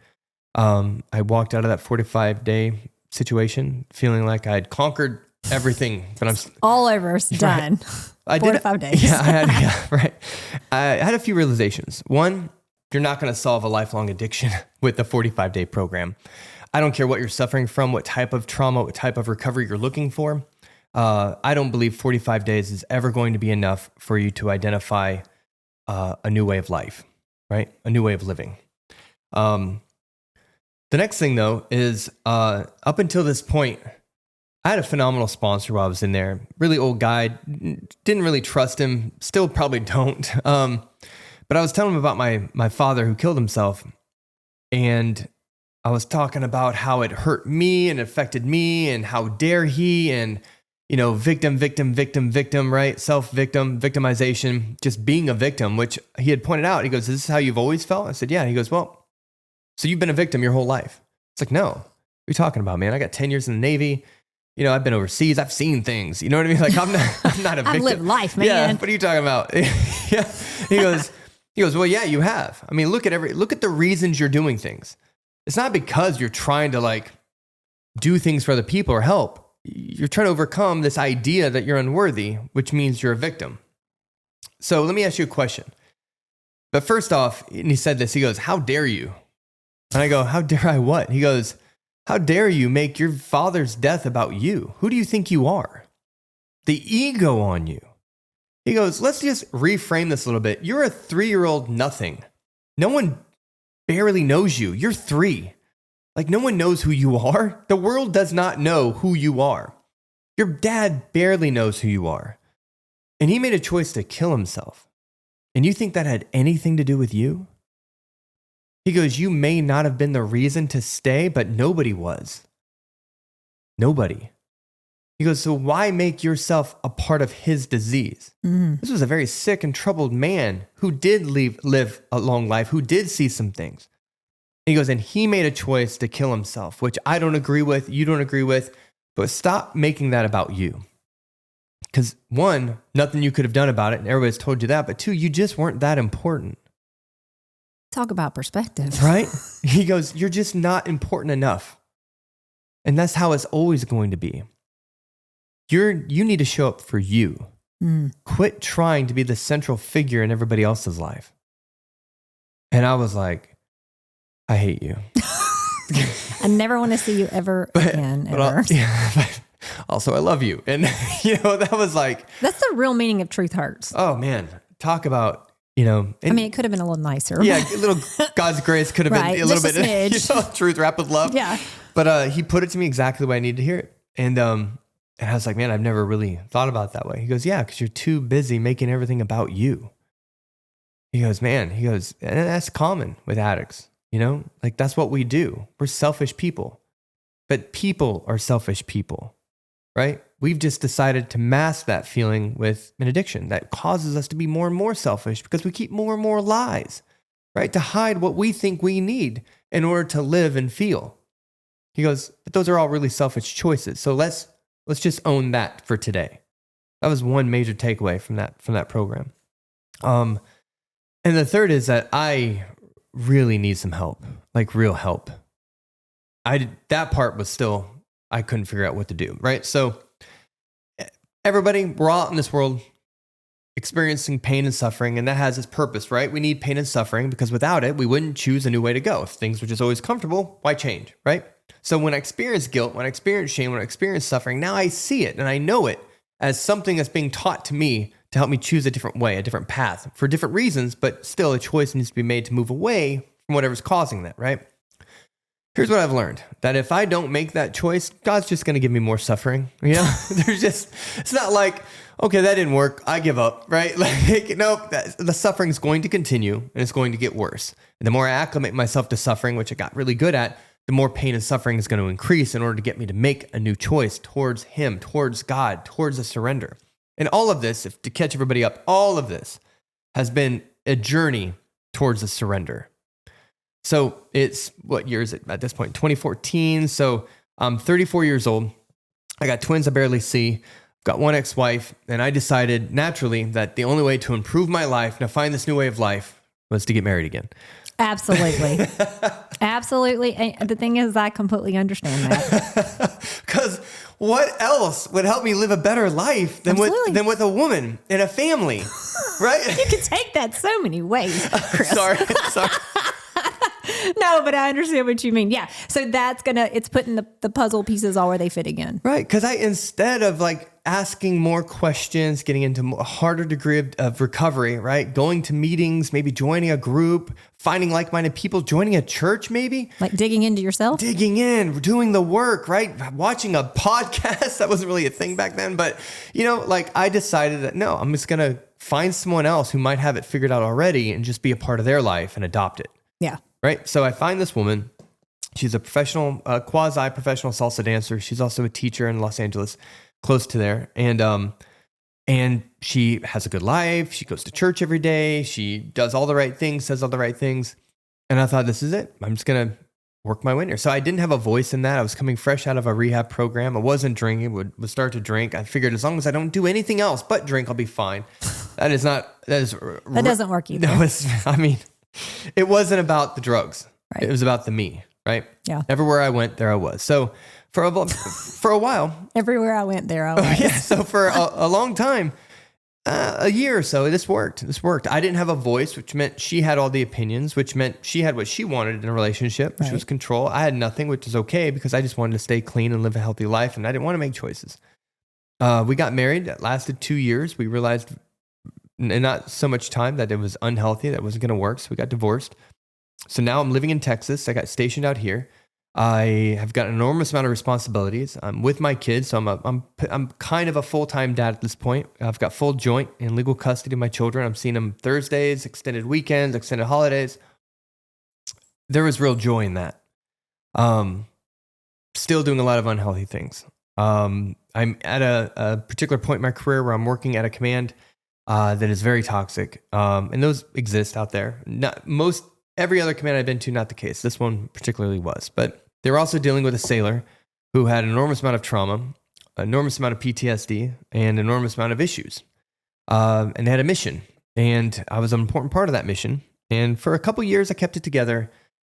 I walked out of that 45-day situation feeling like I had conquered everything, but I'm all over. It's done. I 4 to 5 days. Yeah, right. I had a few realizations. One, you're not going to solve a lifelong addiction with a 45-day program. I don't care what you're suffering from, what type of trauma, what type of recovery you're looking for. I don't believe 45 days is ever going to be enough for you to identify a new way of life, right? A new way of living. The next thing, though, is up until this point, I had a phenomenal sponsor while I was in there. Really old guy. Didn't really trust him. Still probably don't. But I was telling him about my father who killed himself. And I was talking about how it hurt me and affected me and how dare he and, victim, right? Self-victim, victimization, just being a victim, which he had pointed out. He goes, is this how you've always felt? I said, yeah. He goes, well, so you've been a victim your whole life. It's like, no, what are you talking about, man? I got 10 years in the Navy. I've been overseas. I've seen things. You know what I mean? Like I'm not a victim. I've lived life, man. Yeah. What are you talking about? Yeah. He goes, well, yeah, you have. I mean, look at the reasons you're doing things. it's not because you're trying to like do things for other people or help. You're trying to overcome this idea that you're unworthy, which means you're a victim. So let me ask you a question. But first off, and he said this, he goes, how dare you? And I go, how dare I what? He goes, how dare you make your father's death about you? Who do you think you are? The ego on you. He goes, let's just reframe this a little bit. You're a 3-year-old nothing. No one barely knows you. You're 3. Like no one knows who you are. The world does not know who you are. Your dad barely knows who you are. And he made a choice to kill himself. And you think that had anything to do with you? He goes, you may not have been the reason to stay, but nobody was. Nobody. He goes, so why make yourself a part of his disease? This was a very sick and troubled man who did live a long life, who did see some things. He goes, and he made a choice to kill himself, which I don't agree with, you don't agree with, but stop making that about you. Because 1, nothing you could have done about it, and everybody's told you that, but 2, you just weren't that important. Talk about perspective. Right? He goes, you're just not important enough. And that's how it's always going to be. You need to show up for you. Quit trying to be the central figure in everybody else's life. And I was like, I hate you. I never want to see you ever again. But also, I love you. And, that was like... That's the real meaning of truth hurts. Oh, man. Talk about, I mean, it could have been a little nicer. Yeah, a little God's grace could have been a little bit, truth wrapped with love. Yeah. But he put it to me exactly the way I needed to hear it. And I was like, man, I've never really thought about it that way. He goes, yeah, because you're too busy making everything about you. He goes, and that's common with addicts. Like that's what we do. We're selfish people. But people are selfish people, right? We've just decided to mask that feeling with an addiction that causes us to be more and more selfish because we keep more and more lies, right? To hide what we think we need in order to live and feel. He goes, but those are all really selfish choices. So let's just own that for today. That was one major takeaway from that program. And the third is that I really need some help, like real help. That part was still, I couldn't figure out what to do, right? So everybody, we're all out in this world experiencing pain and suffering, and that has its purpose, right? We need pain and suffering because without it, we wouldn't choose a new way to go. If things were just always comfortable, why change, right? So when I experience guilt, when I experience shame, when I experience suffering, now I see it and I know it as something that's being taught to me to help me choose a different way, a different path for different reasons, but still a choice needs to be made to move away from whatever's causing that, right? Here's what I've learned, that if I don't make that choice, God's just going to give me more suffering. It's not like, okay, that didn't work, I give up, right? Like, nope, the suffering's going to continue and it's going to get worse. And the more I acclimate myself to suffering, which I got really good at, the more pain and suffering is going to increase in order to get me to make a new choice towards Him, towards God, towards a surrender. And all of this, to catch everybody up, all of this has been a journey towards a surrender. So it's, what year is it at this point? 2014. So I'm 34 years old. I got twins I barely see. I've got one ex-wife. And I decided naturally that the only way to improve my life and to find this new way of life was to get married again. Absolutely. Absolutely. And the thing is, I completely understand that. Because what else would help me live a better life than with a woman and a family, right? You can take that so many ways, Chris. Sorry. No, but I understand what you mean. Yeah. So it's putting the puzzle pieces all where they fit again. Right. Because instead of like asking more questions, getting into a harder degree of recovery, right? Going to meetings, maybe joining a group, finding like-minded people, joining a church, maybe. Like digging into yourself? Digging in, doing the work, right? Watching a podcast. That wasn't really a thing back then. But, I decided that, no, I'm just going to find someone else who might have it figured out already and just be a part of their life and adopt it. Yeah. Right. So I find this woman. She's a professional, quasi-professional salsa dancer. She's also a teacher in Los Angeles, close to there. And she has a good life. She goes to church every day. She does all the right things, says all the right things. And I thought, this is it. I'm just going to work my way in here. So I didn't have a voice in that. I was coming fresh out of a rehab program. I wasn't drinking, would start to drink. I figured as long as I don't do anything else but drink, I'll be fine. That doesn't work either. It wasn't about the drugs. Right. It was about the me, right? Yeah. Everywhere I went, there I was. So for a while, Everywhere I went, there I was. yeah. So for a long time, a year or so, this worked. I didn't have a voice, which meant she had all the opinions, which meant she had what she wanted in a relationship, which was control. I had nothing, which is okay because I just wanted to stay clean and live a healthy life, and I didn't want to make choices. We got married. That lasted 2 years. We realized in not so much time that it was unhealthy, that wasn't going to work. So we got divorced. So now I'm living in Texas. I got stationed out here. I have got an enormous amount of responsibilities. I'm with my kids, so I'm kind of a full-time dad at this point. I've got full joint and legal custody of my children. I'm seeing them Thursdays, extended weekends, extended holidays. There was real joy in that. Still doing a lot of unhealthy things. I'm at a particular point in my career where I'm working at a command that is very toxic, and those exist out there. Every other command I've been to, not the case. This one particularly was, but they were also dealing with a sailor who had an enormous amount of trauma, enormous amount of PTSD, and an enormous amount of issues. And they had a mission, and I was an important part of that mission. And for a couple years, I kept it together.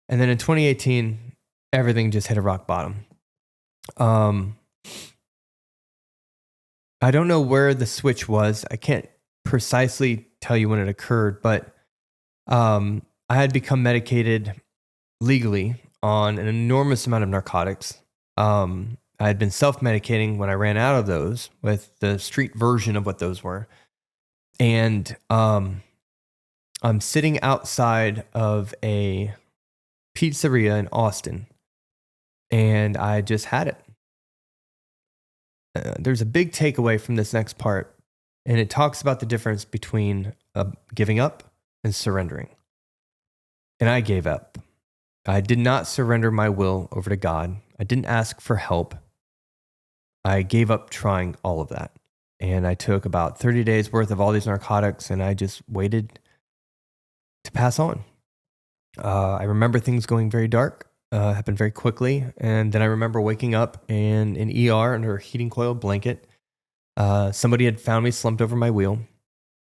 And then in 2018, everything just hit a rock bottom. I don't know where the switch was. I can't precisely tell you when it occurred, but I had become medicated legally on an enormous amount of narcotics. I had been self-medicating when I ran out of those with the street version of what those were. And I'm sitting outside of a pizzeria in Austin, and I just had it. There's a big takeaway from this next part, and it talks about the difference between giving up and surrendering. And I gave up. I did not surrender my will over to God. I didn't ask for help. I gave up trying all of that. And I took about 30 days worth of all these narcotics, and I just waited to pass on. I remember things going very dark, happened very quickly. And then I remember waking up in an ER under a heating coil blanket. Somebody had found me slumped over my wheel,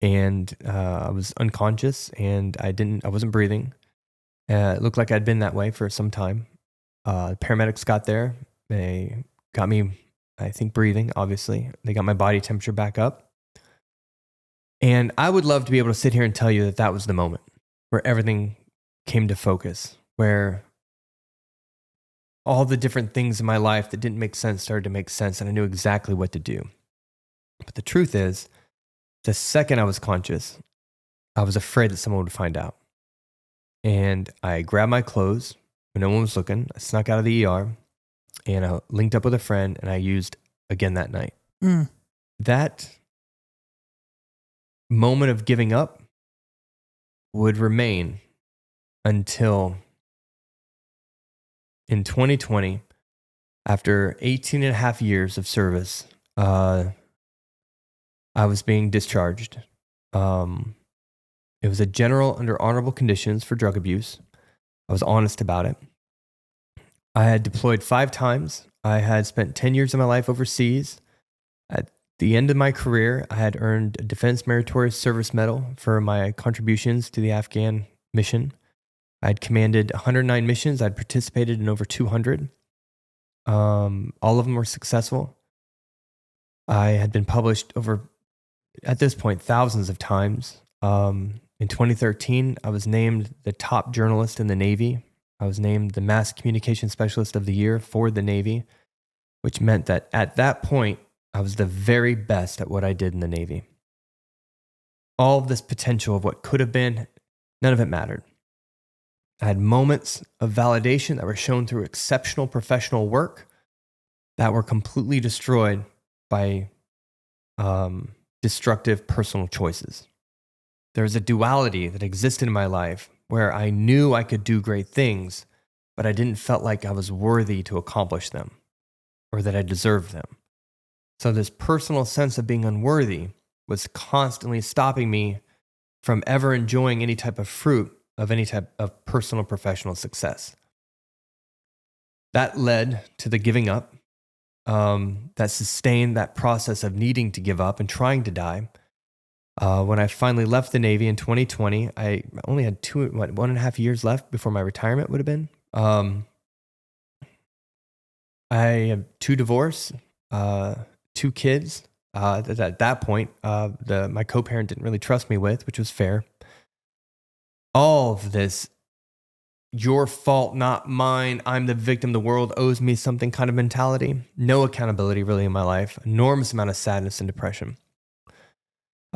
and I was unconscious, and I wasn't breathing. It looked like I'd been that way for some time. Paramedics got there. They got me, I think, breathing, obviously. They got my body temperature back up. And I would love to be able to sit here and tell you that that was the moment where everything came to focus, where all the different things in my life that didn't make sense started to make sense, and I knew exactly what to do. But the truth is, the second I was conscious, I was afraid that someone would find out. And I grabbed my clothes when no one was looking. I snuck out of the ER, and I linked up with a friend, and I used again that night. That moment of giving up would remain until in 2020, after 18 and a half years of service, I was being discharged. It was a general under honorable conditions for drug abuse. I was honest about it. I had deployed 5 times. I had spent 10 years of my life overseas. At the end of my career, I had earned a Defense Meritorious Service Medal for my contributions to the Afghan mission. I had commanded 109 missions. I'd participated in over 200. All of them were successful. I had been published over, at this point, thousands of times. In 2013, I was named the top journalist in the Navy. I was named the Mass Communication Specialist of the Year for the Navy, which meant that at that point, I was the very best at what I did in the Navy. All of this potential of what could have been, none of it mattered. I had moments of validation that were shown through exceptional professional work that were completely destroyed by destructive personal choices. There was a duality that existed in my life where I knew I could do great things, but I didn't feel like I was worthy to accomplish them or that I deserved them. So this personal sense of being unworthy was constantly stopping me from ever enjoying any type of fruit of any type of personal professional success. That led to the giving up, that sustained that process of needing to give up and trying to die. When I finally left the Navy in 2020, I only had 1.5 years left before my retirement would have been. I have 2 divorces, 2 kids. At that point, my co-parent didn't really trust me with, which was fair. All of this, your fault, not mine. I'm the victim. The world owes me something kind of mentality. No accountability really in my life. Enormous amount of sadness and depression.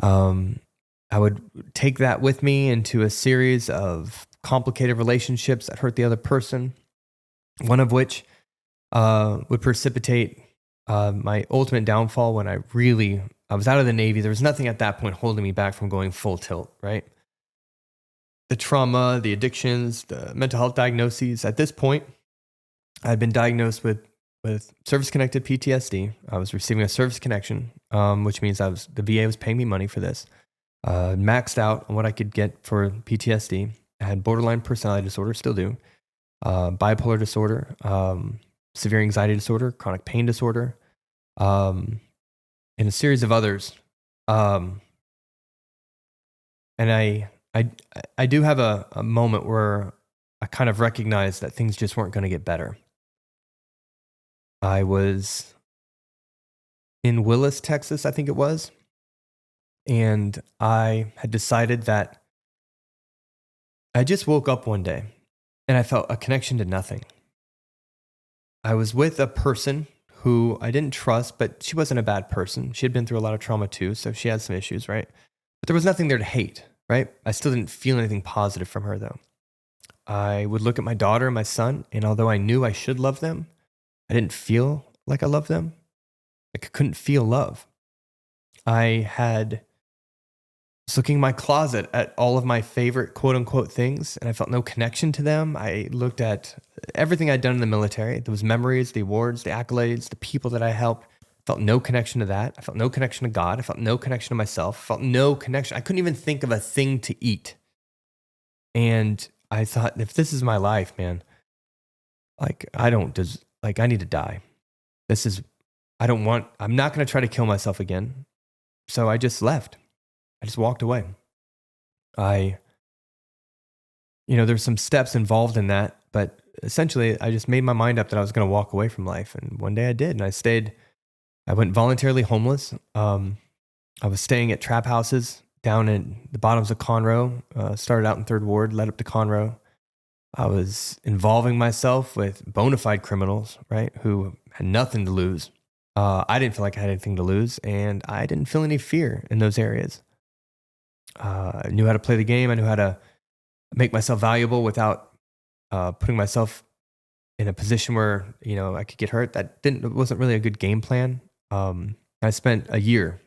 I would take that with me into a series of complicated relationships that hurt the other person. One of which would precipitate my ultimate downfall when I was out of the Navy. There was nothing at that point holding me back from going full tilt, right? The trauma, the addictions, the mental health diagnoses. At this point, I had been diagnosed with service-connected PTSD. I was receiving a service connection, which means the VA was paying me money for this. Maxed out on what I could get for PTSD. I had borderline personality disorder, still do. Bipolar disorder, severe anxiety disorder, chronic pain disorder, and a series of others. And I do have a moment where I kind of recognized that things just weren't going to get better. I was in Willis, Texas, I think it was, and I had decided that I just woke up one day and I felt a connection to nothing. I was with a person who I didn't trust, but she wasn't a bad person. She had been through a lot of trauma too, so she had some issues, right? But there was nothing there to hate, right? I still didn't feel anything positive from her though. I would look at my daughter and my son, and although I knew I should love them, I didn't feel like I loved them. Like I couldn't feel love. I was looking in my closet at all of my favorite quote unquote things, and I felt no connection to them. I looked at everything I'd done in the military, those memories, the awards, the accolades, the people that I helped. Felt no connection to that. I felt no connection to God. I felt no connection to myself. I felt no connection. I couldn't even think of a thing to eat. And I thought, if this is my life, man, like I need to die. I'm not going to try to kill myself again. So I just left. I just walked away. There's some steps involved in that, but essentially I just made my mind up that I was going to walk away from life. And one day I did, and I went voluntarily homeless. I was staying at trap houses down in the bottoms of Conroe, started out in 3rd Ward, led up to Conroe. I was involving myself with bona fide criminals, right, who had nothing to lose. I didn't feel like I had anything to lose, and I didn't feel any fear in those areas. I knew how to play the game. I knew how to make myself valuable without putting myself in a position where I could get hurt. It wasn't really a good game plan. I spent a year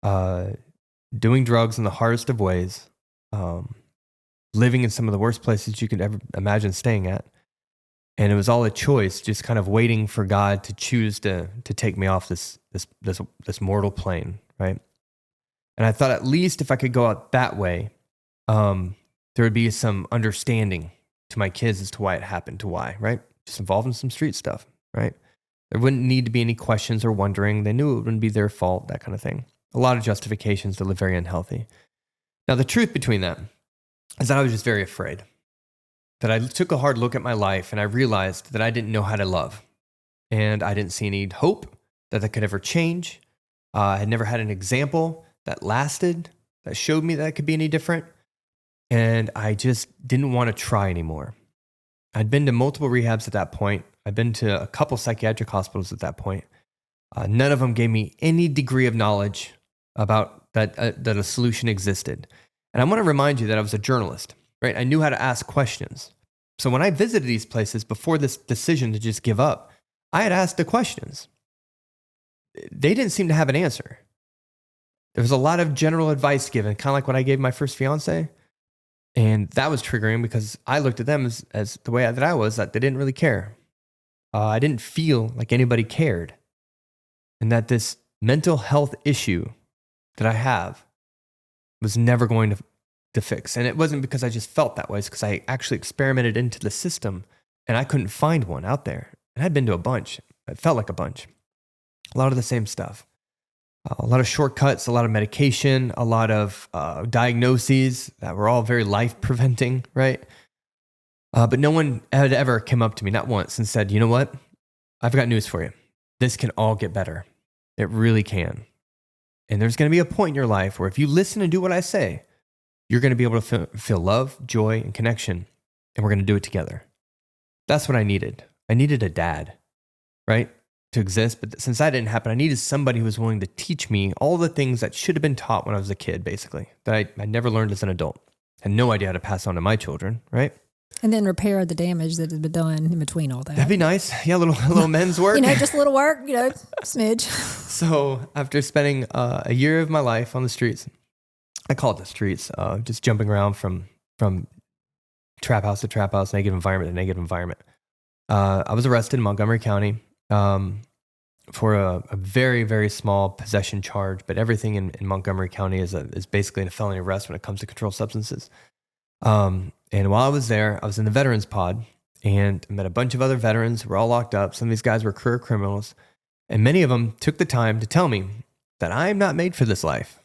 doing drugs in the hardest of ways, living in some of the worst places you could ever imagine staying at. And it was all a choice, just kind of waiting for God to choose to take me off this mortal plane, right? And I thought at least if I could go out that way, there would be some understanding to my kids as to why it happened, to why, right? Just involved in some street stuff, right? There wouldn't need to be any questions or wondering. They knew it wouldn't be their fault, that kind of thing. A lot of justifications that live very unhealthy. Now, the truth between that is that I was just very afraid. That I took a hard look at my life and I realized that I didn't know how to love. And I didn't see any hope that could ever change. I had never had an example that lasted, that showed me that it could be any different. And I just didn't want to try anymore. I'd been to multiple rehabs at that point. I'd been to a couple psychiatric hospitals at that point. None of them gave me any degree of knowledge about that a solution existed. And I want to remind you that I was a journalist, right? I knew how to ask questions. So when I visited these places before this decision to just give up, I had asked the questions. They didn't seem to have an answer. There was a lot of general advice given, kind of like what I gave my first fiance. And that was triggering because I looked at them as the way that I was, that they didn't really care. I didn't feel like anybody cared. And that this mental health issue that I have was never going to fix. And it wasn't because I just felt that way. It's because I actually experimented into the system and I couldn't find one out there. And I'd been to a bunch. It felt like a bunch. A lot of the same stuff. A lot of shortcuts, a lot of medication, a lot of diagnoses that were all very life-preventing, right? But no one had ever come up to me, not once, and said, you know what? I've got news for you. This can all get better. It really can. And there's going to be a point in your life where if you listen and do what I say, you're going to be able to feel love, joy, and connection. And we're going to do it together. That's what I needed. I needed a dad, right? To exist. But since that didn't happen, I needed somebody who was willing to teach me all the things that should have been taught when I was a kid, basically, that I never learned as an adult. Had no idea how to pass on to my children, right? And then repair the damage that has been done in between all that. That'd be nice. Yeah, a little men's work. Just a little work, smidge. So after spending a year of my life on the streets, I call it the streets, just jumping around from trap house to trap house, negative environment to negative environment. I was arrested in Montgomery County for a very, very small possession charge, but everything in Montgomery County is basically a felony arrest when it comes to controlled substances. And while I was there, I was in the veterans pod and I met a bunch of other veterans who were all locked up. Some of these guys were career criminals, and many of them took the time to tell me that I'm not made for this life.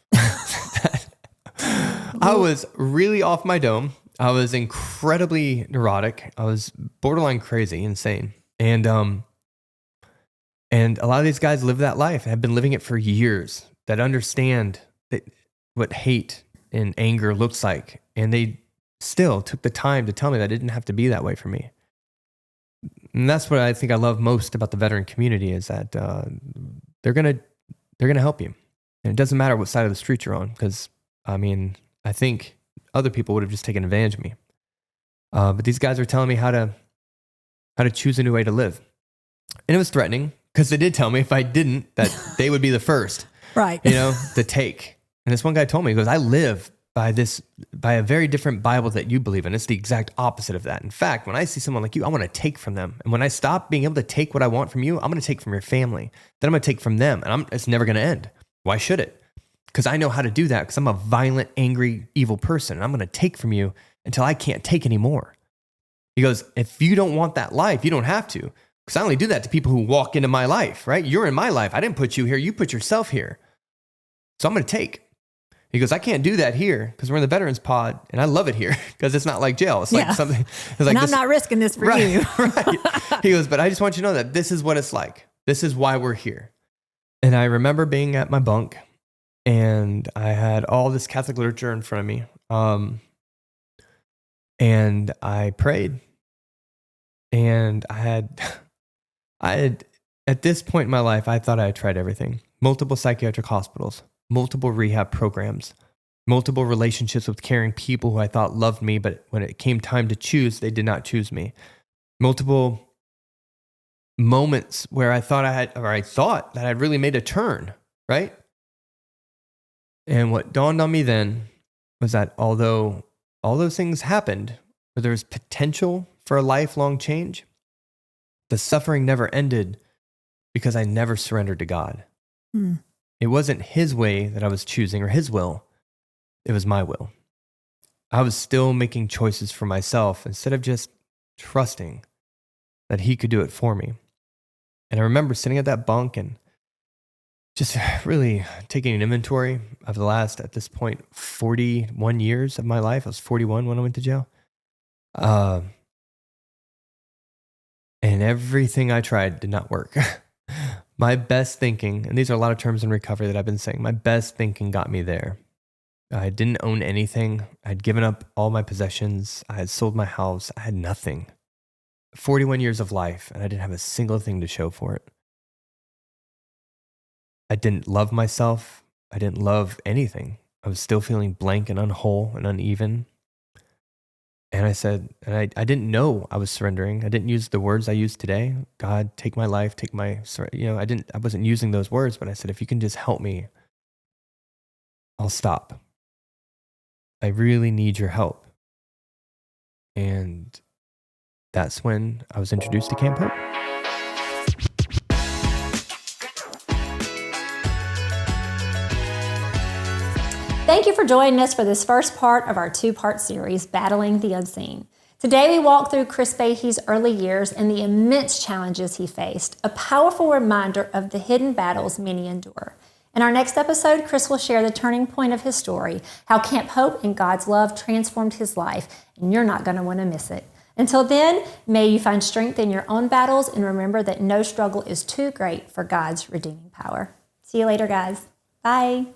I was really off my dome. I was incredibly neurotic. I was borderline crazy, insane. And a lot of these guys live that life and have been living it for years, that understand what hate and anger looks like. And they still took the time to tell me that it didn't have to be that way for me. And that's what I think I love most about the veteran community is that they're gonna help you. And it doesn't matter what side of the street you're on, because I think other people would have just taken advantage of me. But these guys are telling me how to choose a new way to live. And it was threatening because they did tell me if I didn't, that they would be the first, right? To take. And this one guy told me, he goes, I live by a very different Bible that you believe in. It's the exact opposite of that. In fact, when I see someone like you, I want to take from them. And when I stop being able to take what I want from you, I'm going to take from your family. Then I'm going to take from them. And it's never going to end. Why should it? Because I know how to do that, because I'm a violent, angry, evil person. And I'm going to take from you until I can't take anymore. He goes, if you don't want that life, you don't have to. Because I only do that to people who walk into my life, right? You're in my life. I didn't put you here. You put yourself here. So I'm going to take. He goes, I can't do that here because we're in the veterans pod and I love it here because it's not like jail. It's like something. It's like and I'm not risking this for you. Right. He goes, but I just want you to know that this is what it's like. This is why we're here. And I remember being at my bunk and I had all this Catholic literature in front of me. And I prayed. And I had, at this point in my life, I thought I had tried everything. Multiple psychiatric hospitals, multiple rehab programs, multiple relationships with caring people who I thought loved me, but when it came time to choose, they did not choose me. Multiple moments where I thought that I'd really made a turn, right? And what dawned on me then was that although all those things happened, where there was potential for a lifelong change, the suffering never ended because I never surrendered to God. It wasn't his way that I was choosing or his will. It was my will. I was still making choices for myself instead of just trusting that he could do it for me. And I remember sitting at that bunk and just really taking an inventory of the last, at this point, 41 years of my life. I was 41 when I went to jail. And everything I tried did not work. My best thinking, and these are a lot of terms in recovery that I've been saying, my best thinking got me there. I didn't own anything. I'd given up all my possessions. I had sold my house. I had nothing. 41 years of life, and I didn't have a single thing to show for it. I didn't love myself. I didn't love anything. I was still feeling blank and unwhole and uneven. And I said, and I didn't know I was surrendering. I didn't use the words I use today. God, take my life, take my, I wasn't using those words, but I said, if you can just help me, I'll stop. I really need your help. And that's when I was introduced to Camp Hope. Thank you for joining us for this first part of our two-part series, Battling the Unseen. Today we walk through Chris Fahey's early years and the immense challenges he faced, a powerful reminder of the hidden battles many endure. In our next episode, Chris will share the turning point of his story, how Camp Hope and God's love transformed his life, and you're not going to want to miss it. Until then, may you find strength in your own battles and remember that no struggle is too great for God's redeeming power. See you later, guys. Bye.